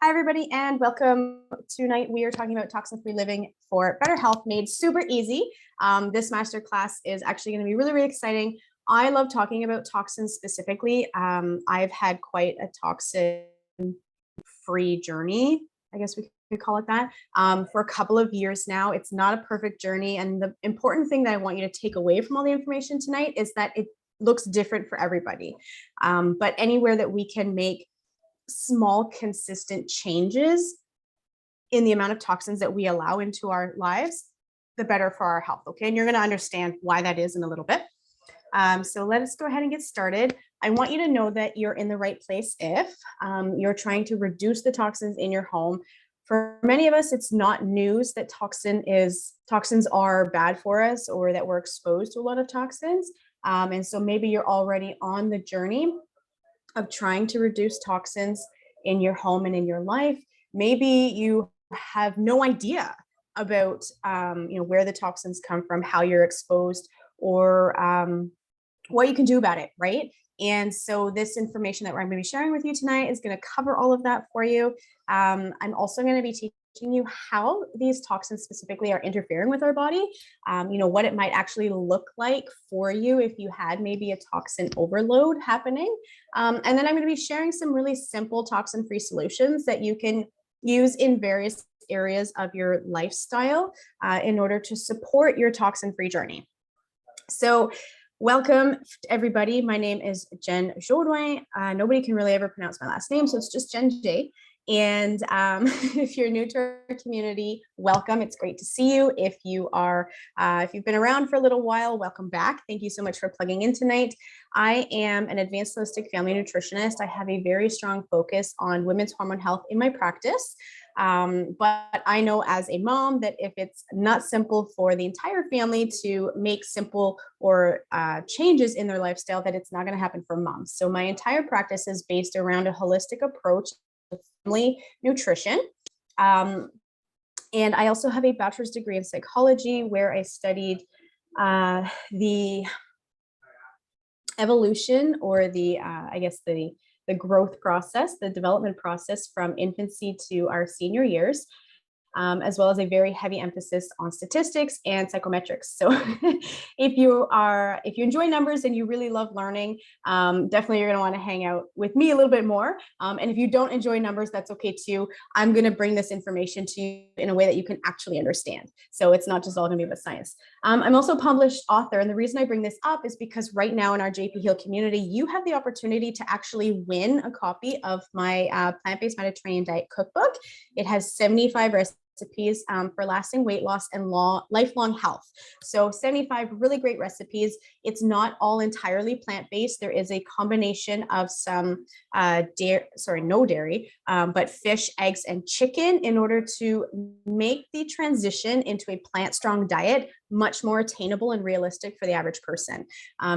Hi, everybody, and welcome. Tonight, we are talking about toxin-free living for better health made super easy. This masterclass is actually going to be really, really exciting. I love talking about toxins specifically. I've had quite a toxin-free journey, I guess we could call it that, for a couple of years now. It's not a perfect journey. And the important thing that I want you to take away from all the information tonight is that it looks different for everybody. But anywhere that we can make small, consistent changes in the amount of toxins that we allow into our lives, the better for our health. Okay. And you're going to understand why that is in a little bit. So let us go ahead and get started. I want you to know that you're in the right place if you're trying to reduce the toxins in your home. For many of us, it's not news that toxins are bad for us or that we're exposed to a lot of toxins. And so maybe you're already on the journey of trying to reduce toxins in your home and in your life. Maybe you have no idea about where the toxins come from, how you're exposed, or what you can do about it, right? And so this information that we're going to be sharing with you tonight is going to cover all of that for you. I'm also going to be teaching you how these toxins specifically are interfering with our body, what it might actually look like for you if you had maybe a toxin overload happening. And then I'm going to be sharing some really simple toxin-free solutions that you can use in various areas of your lifestyle in order to support your toxin-free journey. So welcome everybody. My name is Jenn Jodouin. Nobody can really ever pronounce my last name, so it's just Jenn J. And if you're new to our community, welcome. It's great to see you. If you've been around for a little while, welcome back. Thank you so much for plugging in tonight. I am an advanced holistic family nutritionist. I have a very strong focus on women's hormone health in my practice. But I know as a mom that if it's not simple for the entire family to make simple or changes in their lifestyle, that it's not going to happen for moms. So my entire practice is based around a holistic approach to family nutrition. And I also have a bachelor's degree in psychology where I studied the evolution or the growth process, the development process from infancy to our senior years, as well as a very heavy emphasis on statistics and psychometrics. So if you enjoy numbers and you really love learning, definitely you're going to want to hang out with me a little bit more. And if you don't enjoy numbers, that's okay too. I'm going to bring this information to you in a way that you can actually understand. So it's not just all going to be about science. I'm also a published author. And the reason I bring this up is because right now in our JP Heal community, you have the opportunity to actually win a copy of my plant-based Mediterranean diet cookbook. It has 75 recipes for lasting weight loss and lifelong health. So 75 really great recipes. It's not all entirely plant-based. There is a combination of some no dairy, but fish, eggs, and chicken in order to make the transition into a plant-strong diet much more attainable and realistic for the average person.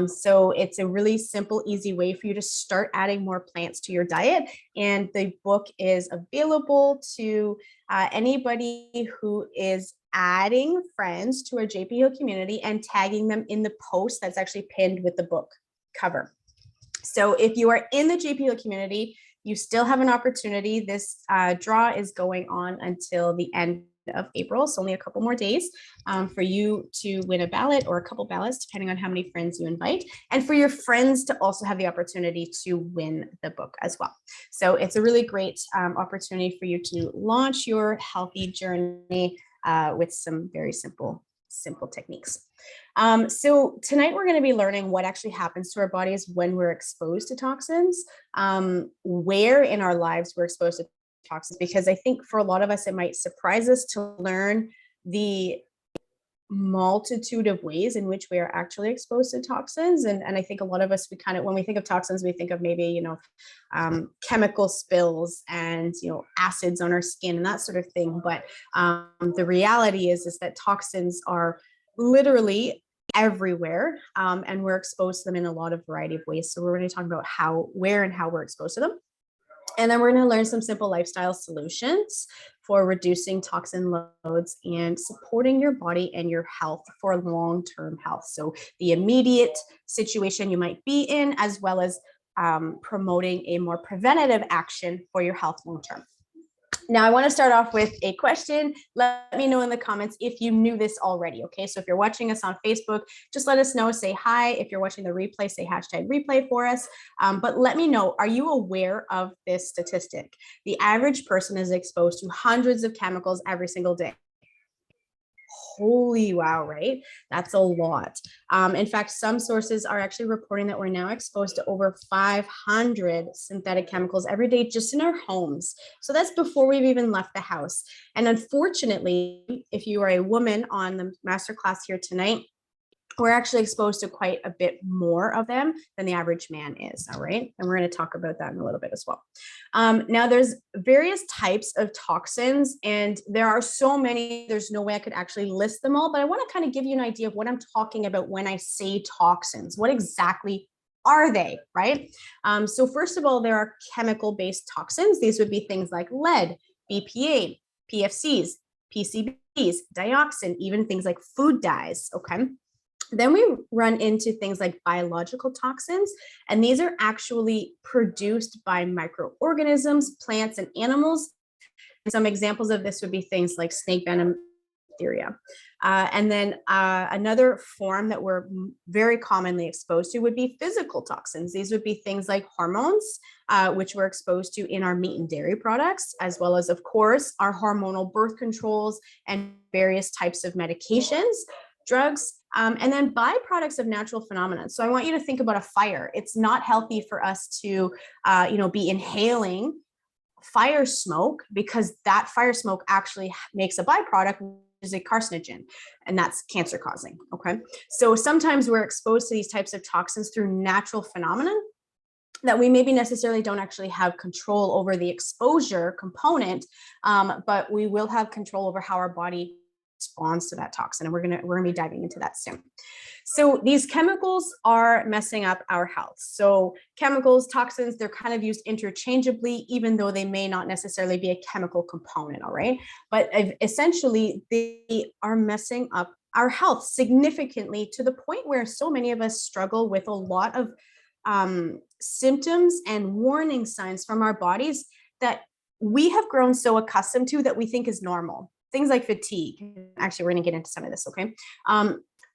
So it's a really simple, easy way for you to start adding more plants to your diet. And the book is available to anybody who is adding friends to our JP Heal community and tagging them in the post that's actually pinned with the book cover. So if you are in the JP Heal community, you still have an opportunity. This draw is going on until the end of April, so only a couple more days for you to win a ballot or a couple ballots, depending on how many friends you invite, and for your friends to also have the opportunity to win the book as well. So it's a really great opportunity for you to launch your healthy journey with some very simple techniques. So tonight we're going to be learning what actually happens to our bodies when we're exposed to toxins, where in our lives we're exposed to toxins, because I think for a lot of us, it might surprise us to learn the multitude of ways in which we are actually exposed to toxins. And I think a lot of us, when we think of toxins, we think of maybe, chemical spills and, acids on our skin and that sort of thing. But the reality is that toxins are literally everywhere, and we're exposed to them in a lot of variety of ways. So we're going to talk about where and how we're exposed to them. And then we're going to learn some simple lifestyle solutions for reducing toxin loads and supporting your body and your health for long-term health. So the immediate situation you might be in, as well as promoting a more preventative action for your health long-term. Now, I want to start off with a question. Let me know in the comments if you knew this already, okay? So if you're watching us on Facebook, just let us know, say hi. If you're watching the replay, say hashtag replay for us. But let me know, are you aware of this statistic? The average person is exposed to hundreds of chemicals every single day. Holy wow, right? That's a lot. In fact, some sources are actually reporting that we're now exposed to over 500 synthetic chemicals every day just in our homes. So that's before we've even left the house. And unfortunately, if you are a woman on the masterclass here tonight, we're actually exposed to quite a bit more of them than the average man is, all right? And we're going to talk about that in a little bit as well. Now, there's various types of toxins, and there are so many, there's no way I could actually list them all, but I want to kind of give you an idea of what I'm talking about when I say toxins. What exactly are they, right? So first of all, there are chemical-based toxins. These would be things like lead, BPA, PFCs, PCBs, dioxin, even things like food dyes, okay? Then we run into things like biological toxins, and these are actually produced by microorganisms, plants, and animals. Some examples of this would be things like snake venom, bacteria. And then another form that we're very commonly exposed to would be physical toxins. These would be things like hormones, which we're exposed to in our meat and dairy products, as well as, of course, our hormonal birth controls and various types of medications, drugs, and then byproducts of natural phenomena. So I want you to think about a fire. It's not healthy for us to, be inhaling fire smoke, because that fire smoke actually makes a byproduct, which is a carcinogen, and that's cancer causing, okay? So sometimes we're exposed to these types of toxins through natural phenomena that we maybe necessarily don't actually have control over the exposure component, but we will have control over how our body responds to that toxin, and we're gonna be diving into that soon. So these chemicals are messing up our health. So chemicals, toxins, they're kind of used interchangeably, even though they may not necessarily be a chemical component, all right? But essentially, they are messing up our health significantly, to the point where so many of us struggle with a lot of symptoms and warning signs from our bodies that we have grown so accustomed to that we think is normal. Things like fatigue. Actually, we're going to get into some of this, okay?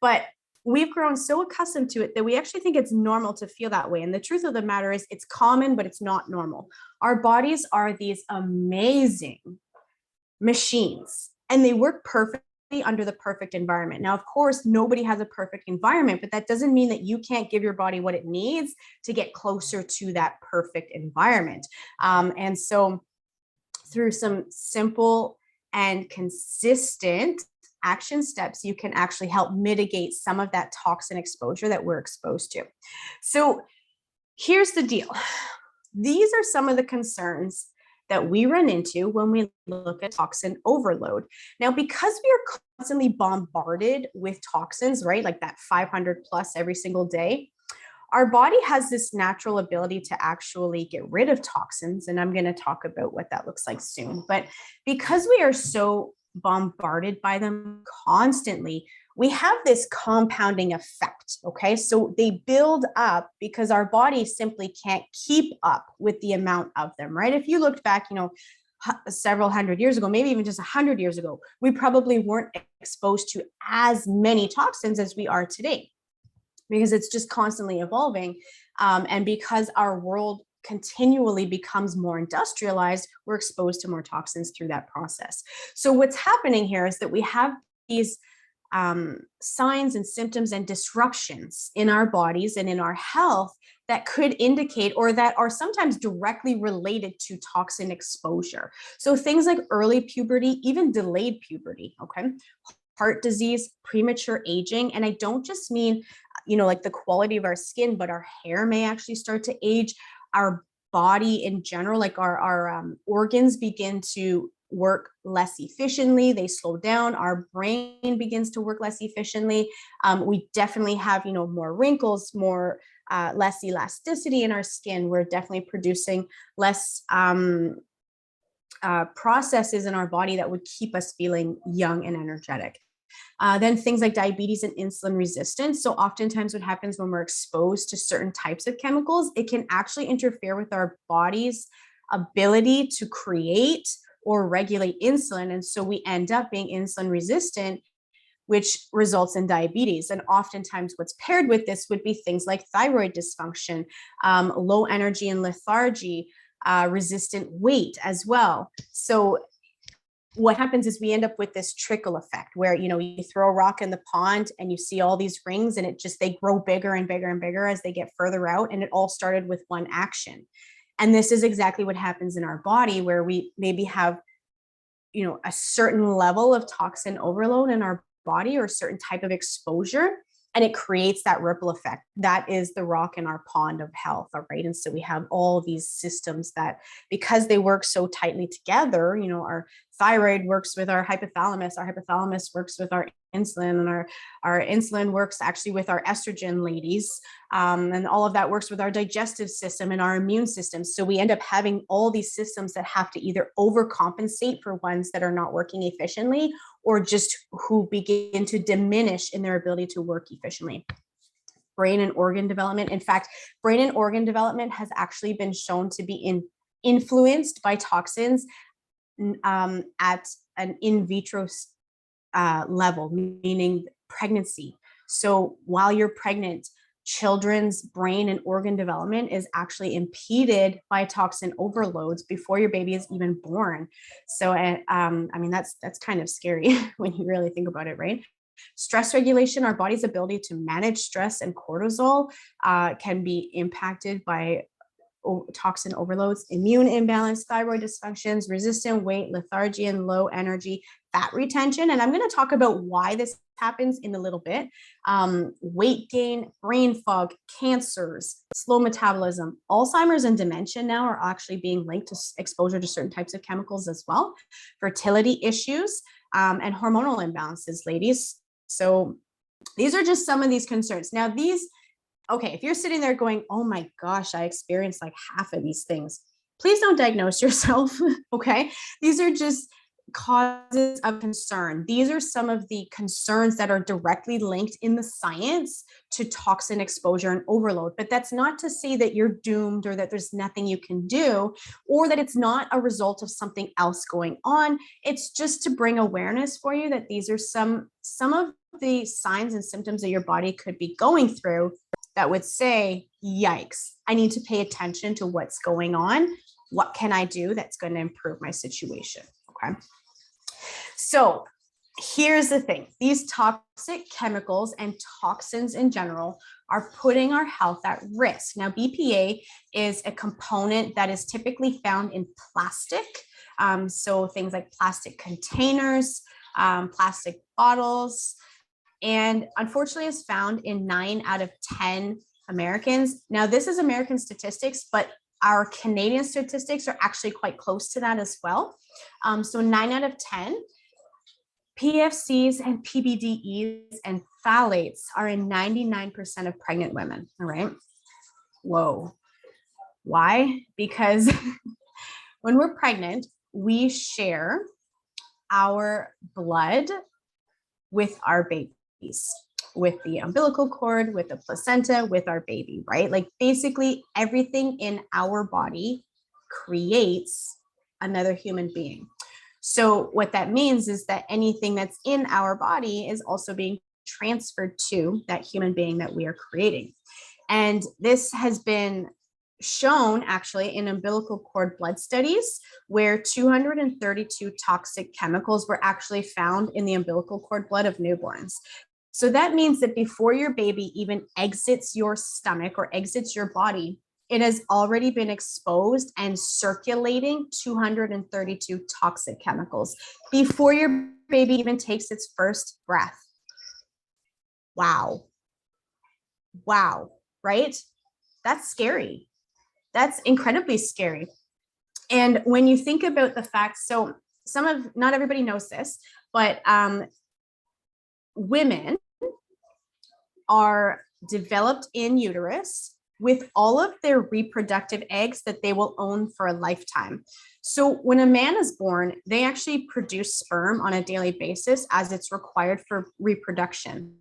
But we've grown so accustomed to it that we actually think it's normal to feel that way. And the truth of the matter is, it's common, but it's not normal. Our bodies are these amazing machines, and they work perfectly under the perfect environment. Now, of course, nobody has a perfect environment, but that doesn't mean that you can't give your body what it needs to get closer to that perfect environment. And so through some simple and consistent action steps, you can actually help mitigate some of that toxin exposure that we're exposed to. So here's the deal. These are some of the concerns that we run into when we look at toxin overload. Now, because we are constantly bombarded with toxins, right? Like that 500 plus every single day, our body has this natural ability to actually get rid of toxins. And I'm going to talk about what that looks like soon. But because we are so bombarded by them constantly, we have this compounding effect, okay? So they build up because our body simply can't keep up with the amount of them, right? If you looked back, several hundred years ago, maybe even just 100 years ago, we probably weren't exposed to as many toxins as we are today, because it's just constantly evolving. And because our world continually becomes more industrialized, we're exposed to more toxins through that process. So what's happening here is that we have these signs and symptoms and disruptions in our bodies and in our health that could indicate, or that are sometimes directly related to toxin exposure. So things like early puberty, even delayed puberty, okay? Heart disease, premature aging. And I don't just mean, like the quality of our skin, but our hair may actually start to age. Our body in general, like our organs begin to work less efficiently. They slow down. Our brain begins to work less efficiently. We definitely have, more wrinkles, less elasticity in our skin. We're definitely producing less processes in our body that would keep us feeling young and energetic. Then things like diabetes and insulin resistance. So oftentimes what happens when we're exposed to certain types of chemicals, it can actually interfere with our body's ability to create or regulate insulin. And so we end up being insulin resistant, which results in diabetes. And oftentimes what's paired with this would be things like thyroid dysfunction, low energy and lethargy, resistant weight as well. So what happens is we end up with this trickle effect where, you throw a rock in the pond and you see all these rings, and they grow bigger and bigger and bigger as they get further out. And it all started with one action. And this is exactly what happens in our body, where we maybe have, a certain level of toxin overload in our body or a certain type of exposure, and it creates that ripple effect. That is the rock in our pond of health. All right. And so we have all these systems that, because they work so tightly together, our thyroid works with our hypothalamus works with our insulin, and our insulin works actually with our estrogen, ladies. And all of that works with our digestive system and our immune system. So we end up having all these systems that have to either overcompensate for ones that are not working efficiently, or just who begin to diminish in their ability to work efficiently. Brain and organ development. In fact, brain and organ development has actually been shown to be influenced by toxins at an in vitro level, meaning pregnancy. So while you're pregnant, children's brain and organ development is actually impeded by toxin overloads before your baby is even born. So, that's kind of scary when you really think about it, right? Stress regulation, our body's ability to manage stress and cortisol can be impacted by toxin overloads, immune imbalance, thyroid dysfunctions, resistant weight, lethargy, and low energy, fat retention. And I'm going to talk about why this happens in a little bit. Weight gain, brain fog, cancers, slow metabolism, Alzheimer's and dementia now are actually being linked to exposure to certain types of chemicals as well, fertility issues, and hormonal imbalances, ladies. So these are just some of these concerns. Now, okay, if you're sitting there going, oh my gosh, I experienced like half of these things, please don't diagnose yourself, okay? These are just causes of concern. These are some of the concerns that are directly linked in the science to toxin exposure and overload. But that's not to say that you're doomed or that there's nothing you can do, or that it's not a result of something else going on. It's just to bring awareness for you that these are some of the signs and symptoms that your body could be going through that would say, yikes, I need to pay attention to what's going on. What can I do that's going to improve my situation? Okay. So here's the thing. These toxic chemicals and toxins in general are putting our health at risk. Now, BPA is a component that is typically found in plastic. So things like plastic containers, plastic bottles, and unfortunately is found in 9 out of 10 Americans. Now, this is American statistics, but our Canadian statistics are actually quite close to that as well. So 9 out of 10, PFCs and PBDEs and phthalates are in 99% of pregnant women, all right? Whoa. Why? Because when we're pregnant, we share our blood with our babies, with the umbilical cord, with the placenta, with our baby, right? Like basically everything in our body creates another human being. So what that means is that anything that's in our body is also being transferred to that human being that we are creating. And this has been shown actually in umbilical cord blood studies where 232 toxic chemicals were actually found in the umbilical cord blood of newborns. So that means that before your baby even exits your stomach or exits your body, it has already been exposed and circulating 232 toxic chemicals before your baby even takes its first breath. Wow. Wow, right? That's scary. That's incredibly scary. And when you think about the fact, so not everybody knows this, but women are developed in uterus with all of their reproductive eggs that they will own for a lifetime. So when a man is born, they actually produce sperm on a daily basis as it's required for reproduction.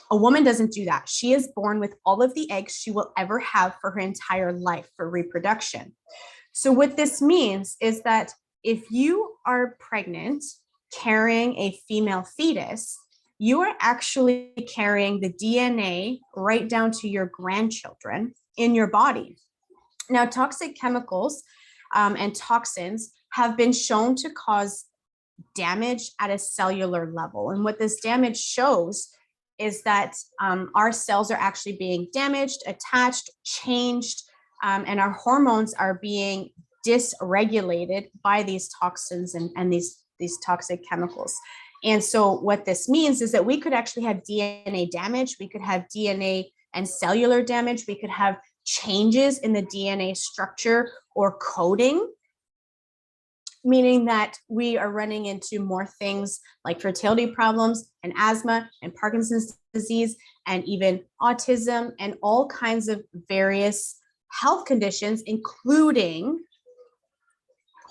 A woman doesn't do that. She is born with all of the eggs she will ever have for her entire life for reproduction. So what this means is that if you are pregnant carrying a female fetus, you are actually carrying the DNA right down to your grandchildren in your body. Now, toxic chemicals and toxins have been shown to cause damage at a cellular level. And what this damage shows is that our cells are actually being damaged, attached, changed, and our hormones are being dysregulated by these toxins and these toxic chemicals. And so what this means is that we could actually have DNA damage, we could have DNA and cellular damage, we could have changes in the DNA structure or coding, meaning that we are running into more things like fertility problems and asthma and Parkinson's disease and even autism and all kinds of various health conditions, including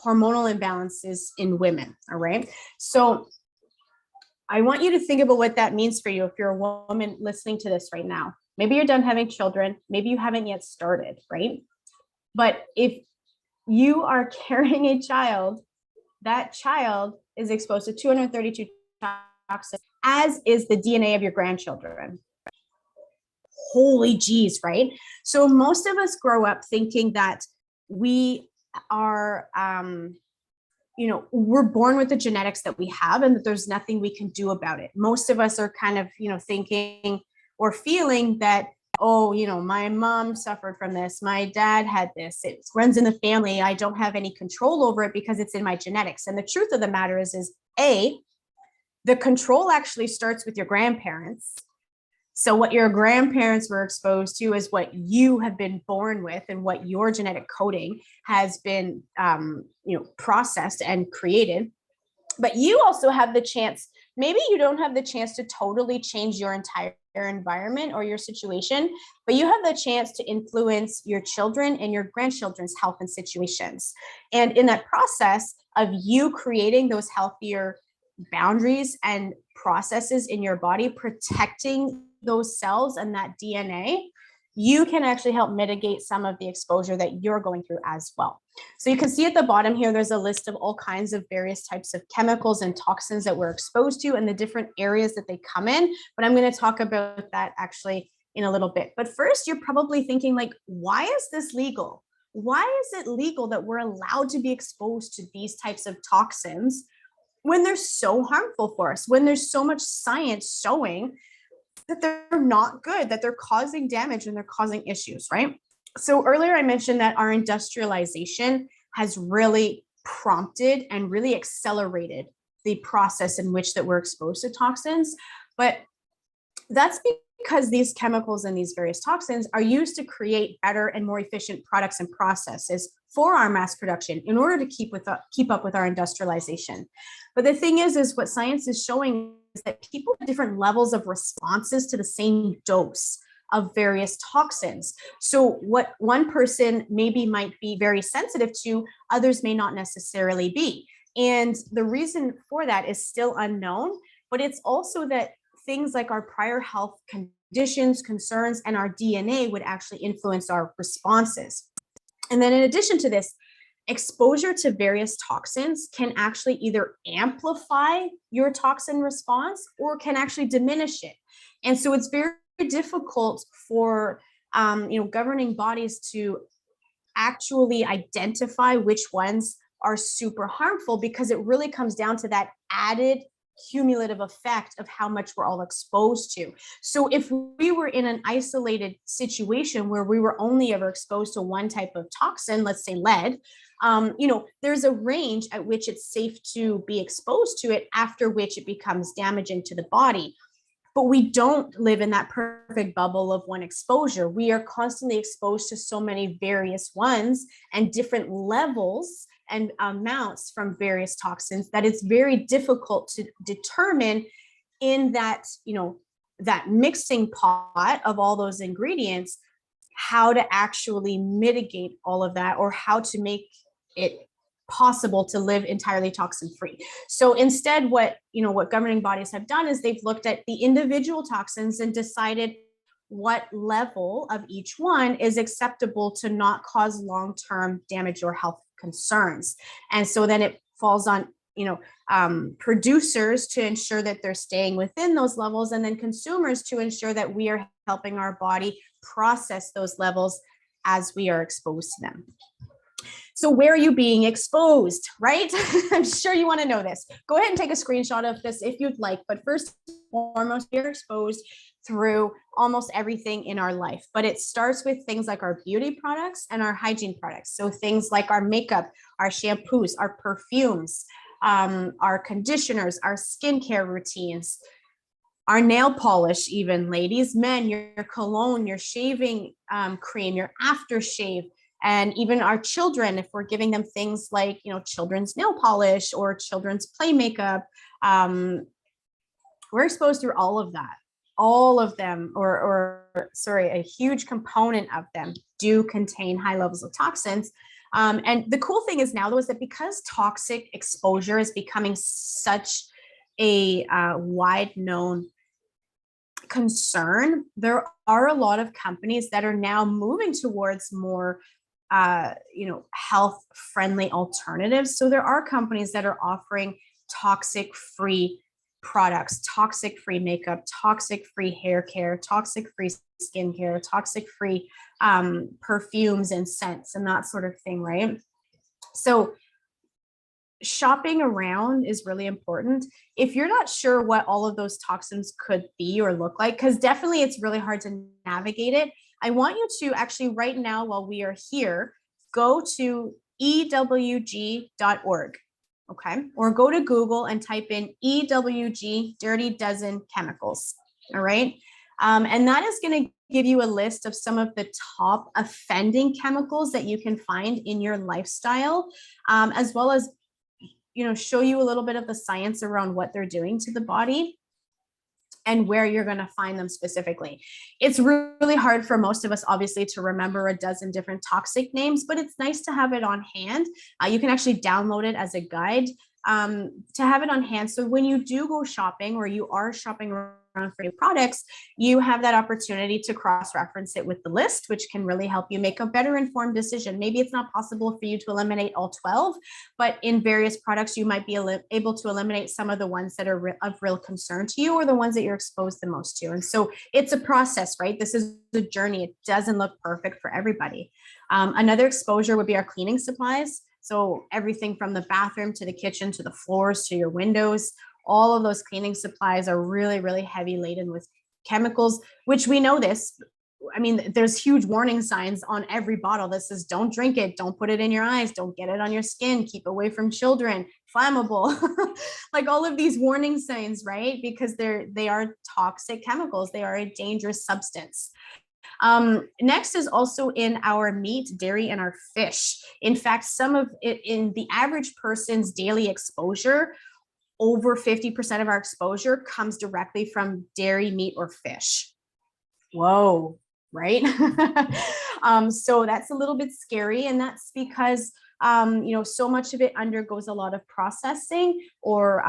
hormonal imbalances in women. All right. So I want you to think about what that means for you if you're a woman listening to this right now. Maybe you're done having children. Maybe you haven't yet started, right? But if you are carrying a child, that child is exposed to 232 toxins, as is the DNA of your grandchildren. Holy geez, right? So most of us grow up thinking that we are, we're born with the genetics that we have and that there's nothing we can do about it. Most of us are kind of, thinking or feeling that, oh, my mom suffered from this, my dad had this, it runs in the family, I don't have any control over it because it's in my genetics. And the truth of the matter is the control actually starts with your grandparents. So what your grandparents were exposed to is what you have been born with and what your genetic coding has been, processed and created. But you also have the chance, maybe you don't have the chance to totally change your entire environment or your situation, but you have the chance to influence your children and your grandchildren's health and situations. And in that process of you creating those healthier boundaries and processes in your body, protecting those cells and that DNA, you can actually help mitigate some of the exposure that you're going through as well. So you can see at the bottom here, there's a list of all kinds of various types of chemicals and toxins that we're exposed to and the different areas that they come in. But I'm going to talk about that actually in a little bit. But first, you're probably thinking like, why is this legal? Why is it legal that we're allowed to be exposed to these types of toxins when they're so harmful for us, when there's so much science showing that they're not good, that they're causing damage and they're causing issues, right? So earlier I mentioned that our industrialization has really prompted and really accelerated the process in which that we're exposed to toxins. But that's because these chemicals and these various toxins are used to create better and more efficient products and processes for our mass production in order to keep up with our industrialization. But the thing is what science is showing is that people have different levels of responses to the same dose of various toxins. So what one person maybe might be very sensitive to, others may not necessarily be. And the reason for that is still unknown, but it's also that things like our prior health conditions, concerns, and our DNA would actually influence our responses. And then in addition to this, exposure to various toxins can actually either amplify your toxin response or can actually diminish it. And so it's very difficult for governing bodies to actually identify which ones are super harmful, because it really comes down to that added cumulative effect of how much we're all exposed to. So if we were in an isolated situation where we were only ever exposed to one type of toxin, let's say lead, there's a range at which it's safe to be exposed to it, after which it becomes damaging to the body. But we don't live in that perfect bubble of one exposure. We are constantly exposed to so many various ones and different levels and amounts from various toxins that it's very difficult to determine in that, that mixing pot of all those ingredients, how to actually mitigate all of that, or how to make it possible to live entirely toxin-free. So instead, what governing bodies have done is they've looked at the individual toxins and decided what level of each one is acceptable to not cause long-term damage or health concerns. And so then it falls on, producers to ensure that they're staying within those levels, and then consumers to ensure that we are helping our body process those levels as we are exposed to them. So where are you being exposed, right? I'm sure you want to know this. Go ahead and take a screenshot of this if you'd like. But first and foremost, you're exposed through almost everything in our life. But it starts with things like our beauty products and our hygiene products. So things like our makeup, our shampoos, our perfumes, our conditioners, our skincare routines, our nail polish, even ladies, men, your cologne, your shaving cream, your aftershave, and even our children, if we're giving them things like, children's nail polish or children's play makeup, we're exposed through all of that. All of them, a huge component of them do contain high levels of toxins. And the cool thing is now, though, is that because toxic exposure is becoming such a wide known concern, there are a lot of companies that are now moving towards more health friendly alternatives. So there are companies that are offering toxic free products, toxic free makeup, toxic free hair care, toxic free skincare, toxic free perfumes and scents and that sort of thing, right? So shopping around is really important. If you're not sure what all of those toxins could be or look like, because definitely it's really hard to navigate it, I want you to actually right now, while we are here, go to ewg.org, okay? Or go to Google and type in EWG Dirty Dozen Chemicals, all right? And that is going to give you a list of some of the top offending chemicals that you can find in your lifestyle, as well as, show you a little bit of the science around what they're doing to the body and where you're going to find them specifically. It's really hard for most of us, obviously, to remember a dozen different toxic names, but it's nice to have it on hand. You can actually download it as a guide to have it on hand. So when you do go shopping or you are shopping around for new products, you have that opportunity to cross-reference it with the list, which can really help you make a better informed decision. Maybe it's not possible for you to eliminate all 12, but in various products, you might be able to eliminate some of the ones that are of real concern to you or the ones that you're exposed the most to. And so it's a process, right? This is a journey. It doesn't look perfect for everybody. Another exposure would be our cleaning supplies. So everything from the bathroom to the kitchen to the floors to your windows, all of those cleaning supplies are really, really heavy laden with chemicals, which we know this. I mean, there's huge warning signs on every bottle that says, don't drink it, don't put it in your eyes, don't get it on your skin, keep away from children, flammable, like all of these warning signs, right? Because they are toxic chemicals. They are a dangerous substance. Next is also in our meat, dairy, and our fish. In fact, some of it in the average person's daily exposure, over 50% of our exposure comes directly from dairy, meat, or fish. Whoa, right? So that's a little bit scary. And that's because, so much of it undergoes a lot of processing or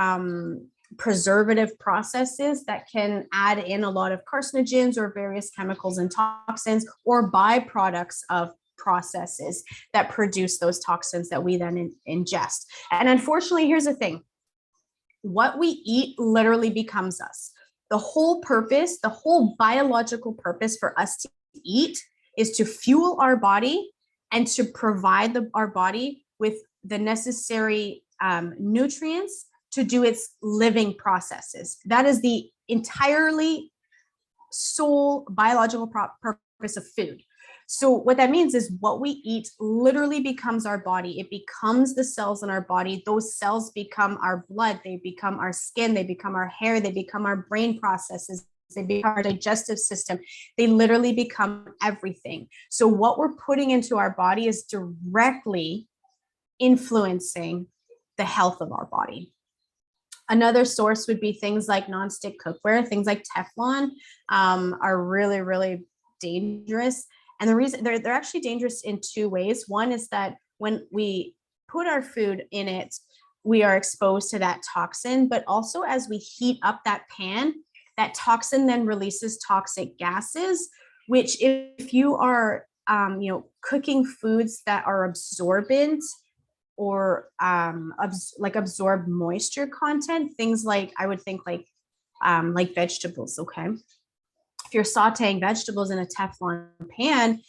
preservative processes that can add in a lot of carcinogens or various chemicals and toxins or byproducts of processes that produce those toxins that we then ingest. And unfortunately, here's the thing. What we eat literally becomes us. The whole purpose, the whole biological purpose for us to eat is to fuel our body and to provide our body with the necessary nutrients to do its living processes. That is the entirely sole biological purpose of food. So what that means is what we eat literally becomes our body. It becomes the cells in our body. Those cells become our blood. They become our skin. They become our hair. They become our brain processes. They become our digestive system. They literally become everything. So what we're putting into our body is directly influencing the health of our body. Another source would be things like nonstick cookware. Things like Teflon are really, really dangerous. And the reason they're actually dangerous in two ways. One is that when we put our food in it, we are exposed to that toxin, but also as we heat up that pan, that toxin then releases toxic gases, which if you are, cooking foods that are absorbent or like absorb moisture content, things like, I would think like vegetables, okay? If you're sauteing vegetables in a Teflon pan,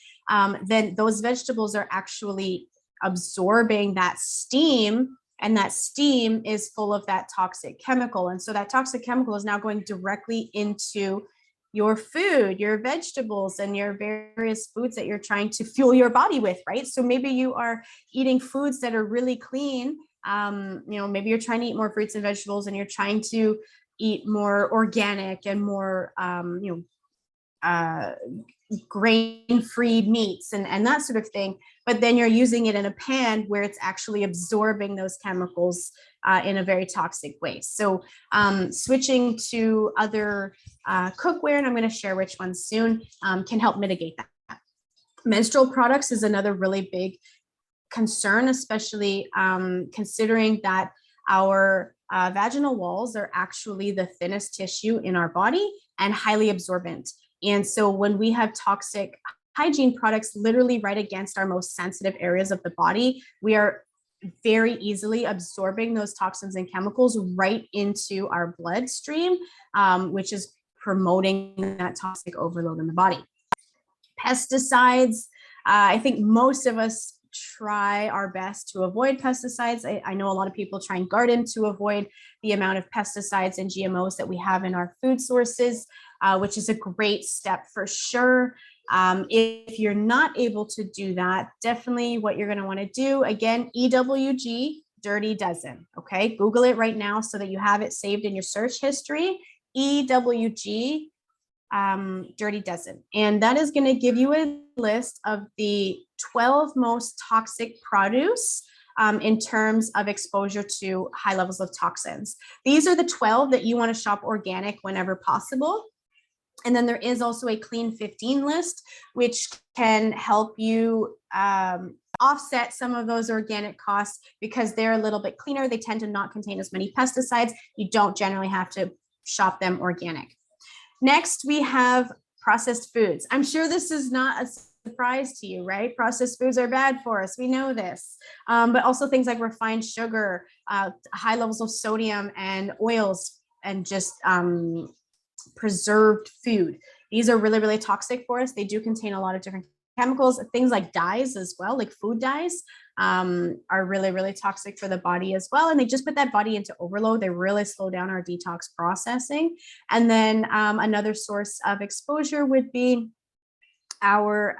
then those vegetables are actually absorbing that steam, and that steam is full of that toxic chemical. And so that toxic chemical is now going directly into your food, your vegetables, and your various foods that you're trying to fuel your body with, right? So maybe you are eating foods that are really clean. Maybe you're trying to eat more fruits and vegetables, and you're trying to eat more organic and more, grain-free meats and that sort of thing, but then you're using it in a pan where it's actually absorbing those chemicals in a very toxic way. So switching to other cookware, and I'm going to share which ones soon, can help mitigate that. Menstrual products is another really big concern, especially considering that our vaginal walls are actually the thinnest tissue in our body and highly absorbent. And so when we have toxic hygiene products literally right against our most sensitive areas of the body, we are very easily absorbing those toxins and chemicals right into our bloodstream, which is promoting that toxic overload in the body. Pesticides, I think most of us try our best to avoid pesticides. I know a lot of people try and garden to avoid the amount of pesticides and GMOs that we have in our food sources, which is a great step for sure. If you're not able to do that, definitely what you're going to want to do, again, EWG, Dirty Dozen, okay? Google it right now so that you have it saved in your search history, EWG, Dirty Dozen. And that is going to give you a list of the 12 most toxic produce in terms of exposure to high levels of toxins. These are the 12 that you want to shop organic whenever possible. And then there is also a Clean 15 list, which can help you offset some of those organic costs because they're a little bit cleaner. They tend to not contain as many pesticides. You don't generally have to shop them organic. Next, we have processed foods. I'm sure this is not a surprise to you, right? Processed foods are bad for us. We know this. But also things like refined sugar, high levels of sodium and oils, and just preserved food. These are really, really toxic for us. They do contain a lot of different chemicals. Things like dyes as well, like food dyes, are really, really toxic for the body as well. And they just put that body into overload. They really slow down our detox processing. And then another source of exposure would be our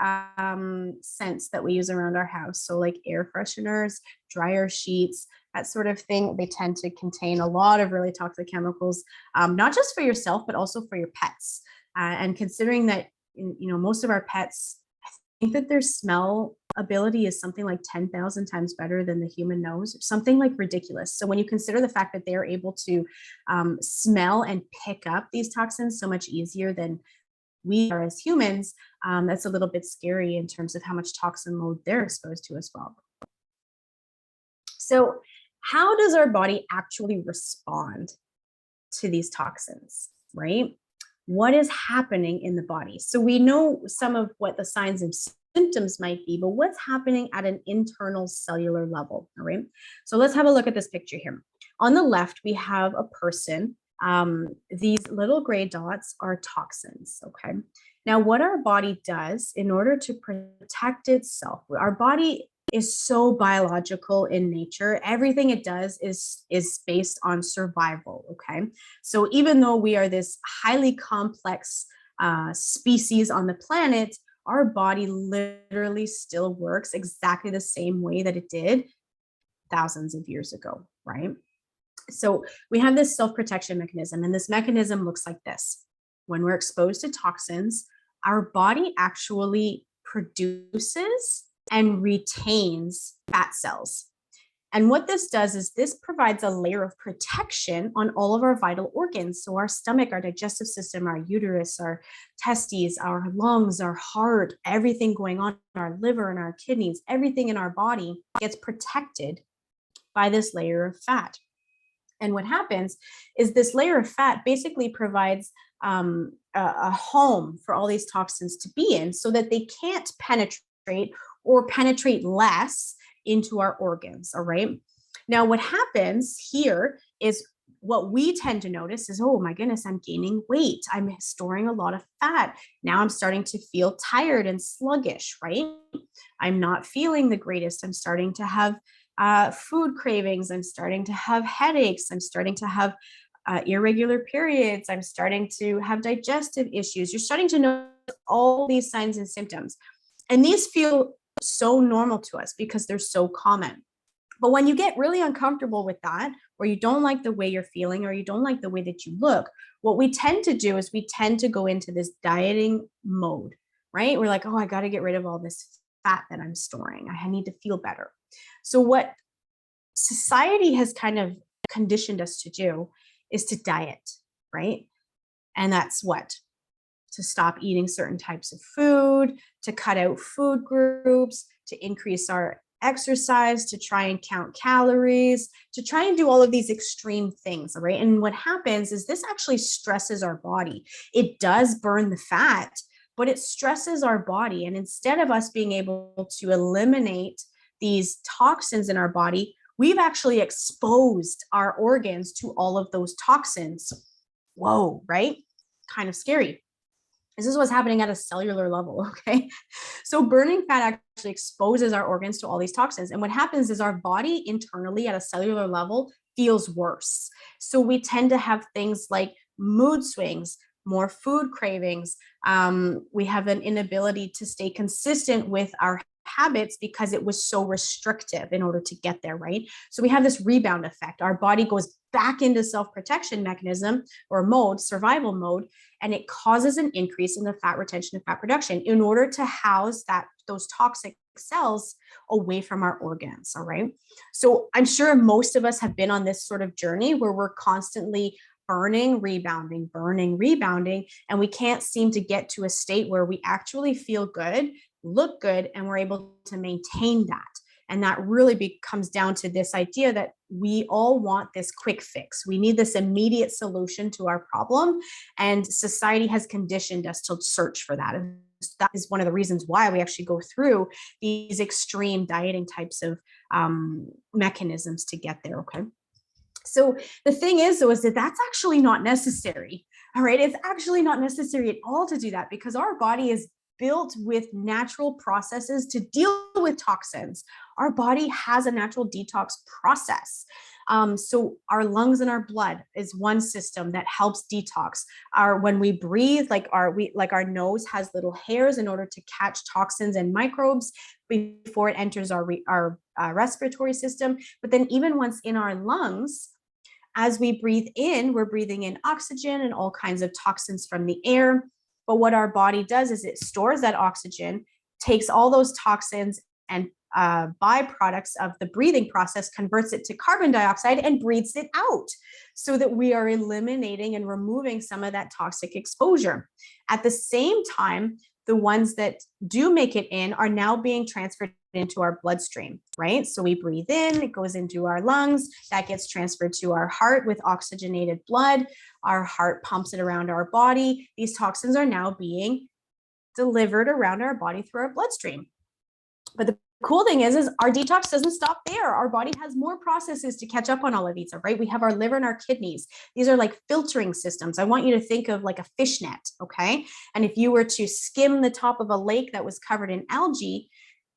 scents that we use around our house. So like air fresheners, dryer sheets, that sort of thing. They tend to contain a lot of really toxic chemicals, not just for yourself, but also for your pets. And considering that, most of our pets, I think that their smell ability is something like 10,000 times better than the human nose, something like ridiculous. So when you consider the fact that they are able to smell and pick up these toxins so much easier than we are as humans, that's a little bit scary in terms of how much toxin load they're exposed to as well. So how does our body actually respond to these toxins, right? What is happening in the body? So we know some of what the signs and symptoms might be, but what's happening at an internal cellular level, all right? So let's have a look at this picture here. On the left, we have a person. These little gray dots are toxins, okay? Now, what our body does in order to protect itself, our body is so biological in nature. Everything it does is based on survival, okay? So even though we are this highly complex species on the planet, our body literally still works exactly the same way that it did thousands of years ago, right? So we have this self-protection mechanism, and this mechanism looks like this. When we're exposed to toxins, our body actually produces and retains fat cells. And what this does is this provides a layer of protection on all of our vital organs. So our stomach, our digestive system, our uterus, our testes, our lungs, our heart, everything going on, our liver and our kidneys, everything in our body gets protected by this layer of fat. And what happens is this layer of fat basically provides a home for all these toxins to be in so that they can't penetrate or penetrate less into our organs. All right. Now, what happens here is what we tend to notice is, oh my goodness, I'm gaining weight. I'm storing a lot of fat. Now I'm starting to feel tired and sluggish, right? I'm not feeling the greatest. I'm starting to have food cravings. I'm starting to have headaches. I'm starting to have irregular periods. I'm starting to have digestive issues. You're starting to notice all these signs and symptoms. And these feel so normal to us because they're so common. But when you get really uncomfortable with that, or you don't like the way you're feeling, or you don't like the way that you look, what we tend to do is we tend to go into this dieting mode, right? We're like, oh, I got to get rid of all this fat that I'm storing. I need to feel better. So what society has kind of conditioned us to do is to diet, right? And that's what? To stop eating certain types of food, to cut out food groups, to increase our exercise, to try and count calories, to try and do all of these extreme things, right? And what happens is this actually stresses our body. It does burn the fat, but it stresses our body. And instead of us being able to eliminate these toxins in our body, we've actually exposed our organs to all of those toxins. Whoa, right? Kind of scary. This is what's happening at a cellular level, okay? So burning fat actually exposes our organs to all these toxins. And what happens is our body internally at a cellular level feels worse. So we tend to have things like mood swings, more food cravings. We have an inability to stay consistent with our habits because it was so restrictive in order to get there, right? So we have this rebound effect. Our body goes back into self-protection mechanism or mode, survival mode, and it causes an increase in the fat retention and fat production in order to house those toxic cells away from our organs. All right. So I'm sure most of us have been on this sort of journey where we're constantly burning, rebounding, and we can't seem to get to a state where we actually feel good, look good, and we're able to maintain that. And that really comes down to this idea that we all want this quick fix. We need this immediate solution to our problem. And society has conditioned us to search for that. And that is one of the reasons why we actually go through these extreme dieting types of mechanisms to get there, okay? So the thing is, though, is that that's actually not necessary. All right. It's actually not necessary at all to do that because our body is built with natural processes to deal with toxins. Our body has a natural detox process. So our lungs and our blood is one system that helps detox. When we breathe, our nose has little hairs in order to catch toxins and microbes before it enters our respiratory system. But then even once in our lungs, as we breathe in, we're breathing in oxygen and all kinds of toxins from the air. But what our body does is it stores that oxygen, takes all those toxins and byproducts of the breathing process, converts it to carbon dioxide and breathes it out so that we are eliminating and removing some of that toxic exposure. At the same time, the ones that do make it in are now being transferred into our bloodstream, right? So we breathe in, it goes into our lungs, that gets transferred to our heart with oxygenated blood. Our heart pumps it around our body. These toxins are now being delivered around our body through our bloodstream. But the cool thing is our detox doesn't stop there. Our body has more processes to catch up on all of these, all right? We have our liver and our kidneys. These are like filtering systems. I want you to think of like a fishnet, okay? And if you were to skim the top of a lake that was covered in algae,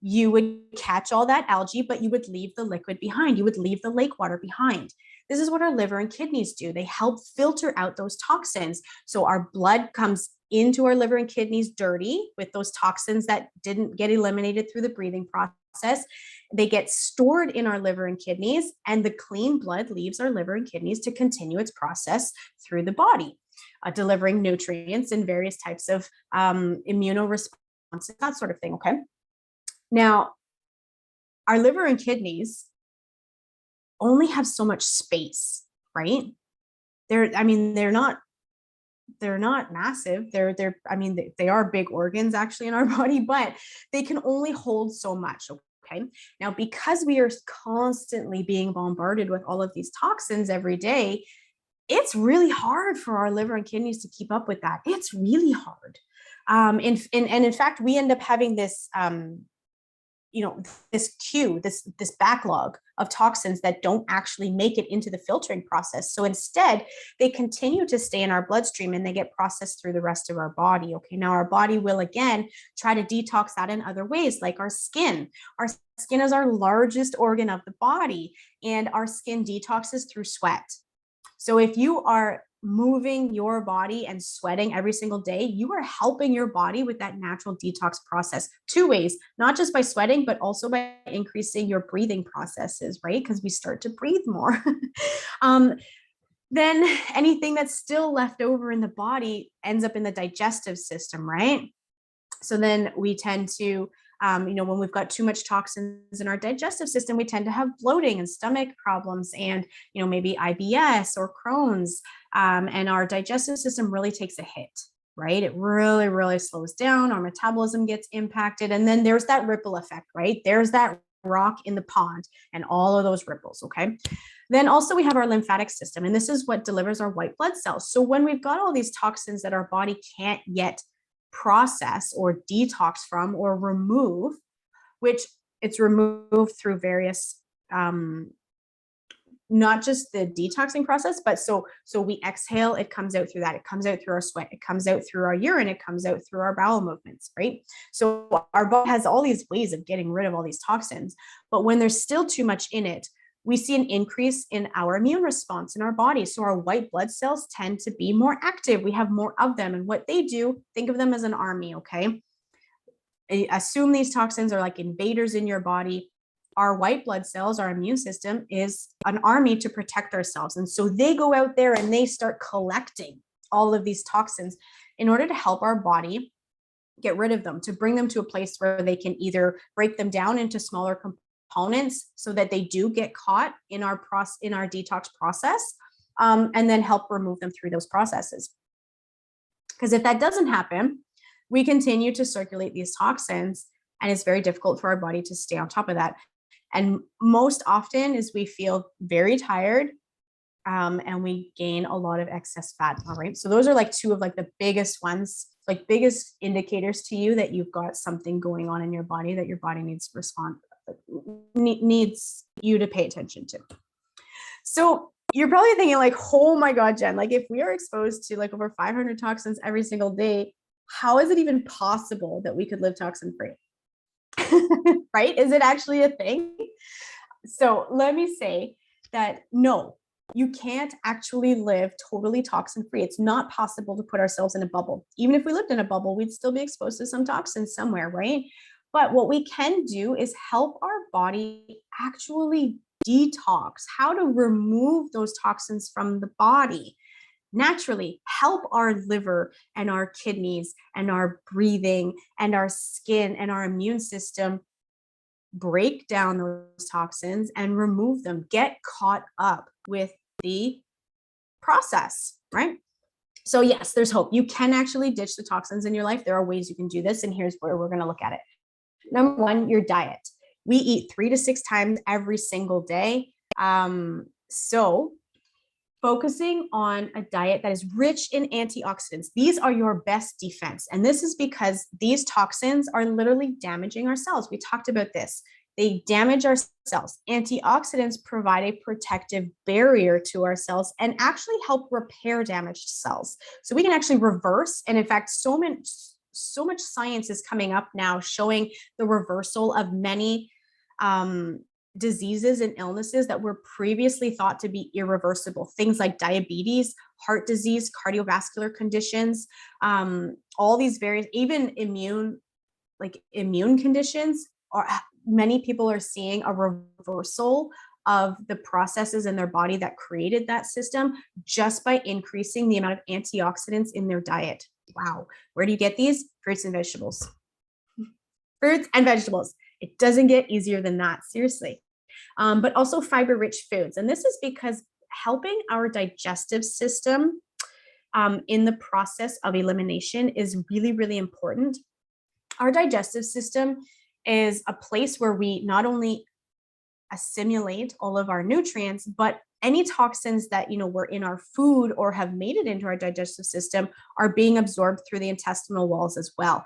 you would catch all that algae, but you would leave the liquid behind. You would leave the lake water behind. This is what our liver and kidneys do. They help filter out those toxins. So our blood comes into our liver and kidneys dirty with those toxins that didn't get eliminated through the breathing process. They get stored in our liver and kidneys, and the clean blood leaves our liver and kidneys to continue its process through the body, delivering nutrients and various types of immunoresponses, that sort of thing, okay? Now, our liver and kidneys only have so much space, right? They're not massive. They are big organs actually in our body, but they can only hold so much, okay? Now, because we are constantly being bombarded with all of these toxins every day, it's really hard for our liver and kidneys to keep up with that. It's really hard. And in fact, we end up having this this queue, this backlog of toxins that don't actually make it into the filtering process. So instead, they continue to stay in our bloodstream and they get processed through the rest of our body. Okay, now our body will again try to detox that in other ways, like our skin. Our skin is our largest organ of the body, and our skin detoxes through sweat. So if you are moving your body and sweating every single day, you are helping your body with that natural detox process two ways, not just by sweating, but also by increasing your breathing processes, right? Because we start to breathe more. Then anything that's still left over in the body ends up in the digestive system, right? So then we tend to, when we've got too much toxins in our digestive system, we tend to have bloating and stomach problems and, maybe IBS or Crohn's. And our digestive system really takes a hit, right? It really, really slows down. Our metabolism gets impacted. And then there's that ripple effect, right? There's that rock in the pond and all of those ripples, okay? Then also we have our lymphatic system, and this is what delivers our white blood cells. So when we've got all these toxins that our body can't yet process or detox from or remove, which it's removed through various not just the detoxing process, but so we exhale, it comes out through that, it comes out through our sweat, it comes out through our urine, it comes out through our bowel movements, right? So our body has all these ways of getting rid of all these toxins, but when there's still too much in it, we see an increase in our immune response in our body. So our white blood cells tend to be more active. We have more of them. And what they do, think of them as an army, okay? Assume these toxins are like invaders in your body. Our white blood cells, our immune system, is an army to protect ourselves. And so they go out there and they start collecting all of these toxins in order to help our body get rid of them, to bring them to a place where they can either break them down into smaller components so that they do get caught in our detox process, and then help remove them through those processes. Because if that doesn't happen, we continue to circulate these toxins, and it's very difficult for our body to stay on top of that. And most often is we feel very tired, and we gain a lot of excess fat. All right. So those are like two of like the biggest ones, like biggest indicators to you that you've got something going on in your body that your body needs to respond, needs you to pay attention to. So you're probably thinking like, oh my God, Jen, like if we are exposed to like over 500 toxins every single day, how is it even possible that we could live toxin free? Right? Is it actually a thing? So let me say that no, you can't actually live totally toxin free. It's not possible to put ourselves in a bubble. Even if we lived in a bubble, we'd still be exposed to some toxins somewhere, right? But what we can do is help our body actually detox, how to remove those toxins from the body. Naturally help our liver and our kidneys and our breathing and our skin and our immune system break down those toxins and remove them, get caught up with the process, right? So yes, there's hope. You can actually ditch the toxins in your life. There are ways you can do this, and here's where we're going to look at it. Number one, your diet. We eat 3 to 6 times every single day. So focusing on a diet that is rich in antioxidants. These are your best defense. And this is because these toxins are literally damaging our cells. We talked about this. They damage our cells. Antioxidants provide a protective barrier to our cells and actually help repair damaged cells. So we can actually reverse. And in fact, so much science is coming up now showing the reversal of many diseases and illnesses that were previously thought to be irreversible. Things like diabetes, heart disease, cardiovascular conditions, all these various, even immune conditions, or many people are seeing a reversal of the processes in their body that created that system just by increasing the amount of antioxidants in their diet. Wow. Where do you get these? Fruits and vegetables. Fruits and vegetables. It doesn't get easier than that, seriously. But also fiber-rich foods. And this is because helping our digestive system in the process of elimination is really, really important. Our digestive system is a place where we not only assimilate all of our nutrients, but any toxins that were in our food or have made it into our digestive system are being absorbed through the intestinal walls as well.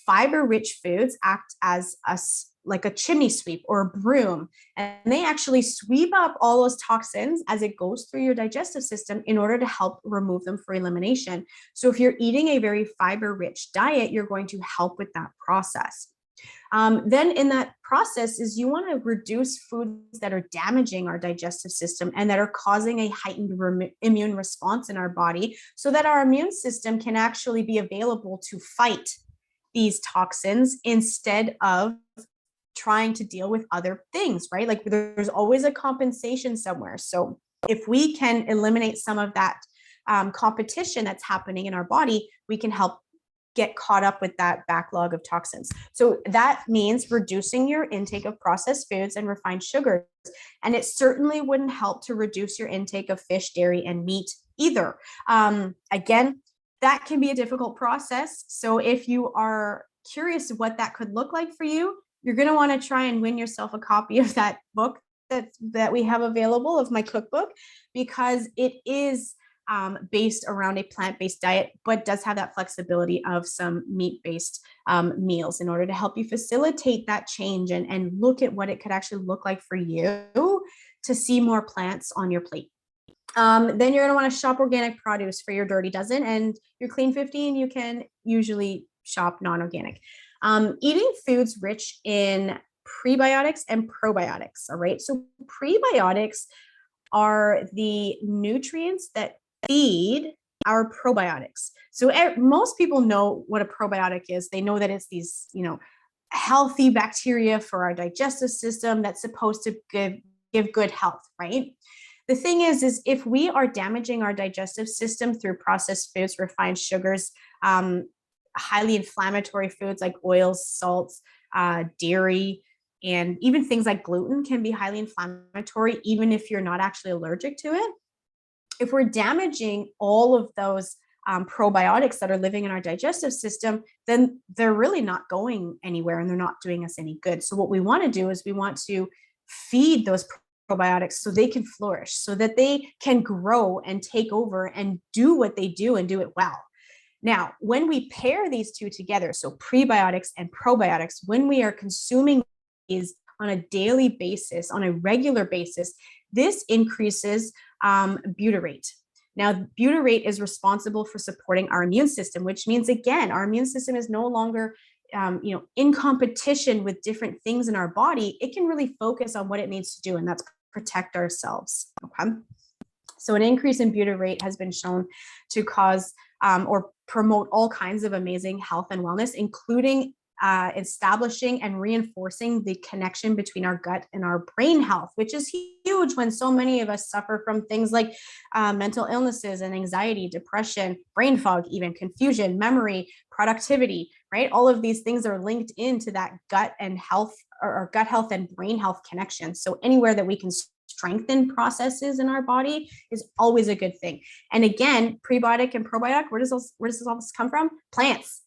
Fiber-rich foods act as like a chimney sweep or a broom, and they actually sweep up all those toxins as it goes through your digestive system in order to help remove them for elimination. So if you're eating a very fiber-rich diet, you're going to help with that process. Then in that process is you want to reduce foods that are damaging our digestive system and that are causing a heightened immune response in our body, so that our immune system can actually be available to fight these toxins instead of trying to deal with other things, right? Like there's always a compensation somewhere. So if we can eliminate some of that competition that's happening in our body, we can help get caught up with that backlog of toxins. So that means reducing your intake of processed foods and refined sugars. And it certainly wouldn't help to reduce your intake of fish, dairy, and meat either. Again, that can be a difficult process. So if you are curious what that could look like for you, you're going to want to try and win yourself a copy of that book that we have available, of my cookbook, because it is based around a plant-based diet, but does have that flexibility of some meat-based meals in order to help you facilitate that change and look at what it could actually look like for you to see more plants on your plate. Then you're going to want to shop organic produce for your Dirty Dozen, and your Clean 15, you can usually shop non-organic. Eating foods rich in prebiotics and probiotics, all right? So prebiotics are the nutrients that feed our probiotics. So most people know what a probiotic is. They know that it's these, healthy bacteria for our digestive system that's supposed to give good health, right? The thing is if we are damaging our digestive system through processed foods, refined sugars, highly inflammatory foods like oils, salts, dairy, and even things like gluten can be highly inflammatory, even if you're not actually allergic to it. If we're damaging all of those probiotics that are living in our digestive system, then they're really not going anywhere and they're not doing us any good. So what we want to do is we want to feed those probiotics so they can flourish, so that they can grow and take over and do what they do and do it well. Now, when we pair these two together, so prebiotics and probiotics, when we are consuming these on a daily basis, on a regular basis, this increases butyrate. Now, butyrate is responsible for supporting our immune system, which means, again, our immune system is no longer in competition with different things in our body. It can really focus on what it needs to do, and that's protect ourselves. Okay. So an increase in butyrate has been shown to cause or promote all kinds of amazing health and wellness, including establishing and reinforcing the connection between our gut and our brain health, which is huge when so many of us suffer from things like mental illnesses and anxiety, depression, brain fog, even confusion, memory, productivity, right? All of these things are linked into that gut and health, or gut health and brain health connection. So anywhere that we can strengthen processes in our body is always a good thing. And again, prebiotic and probiotic, where does all this come from? Plants.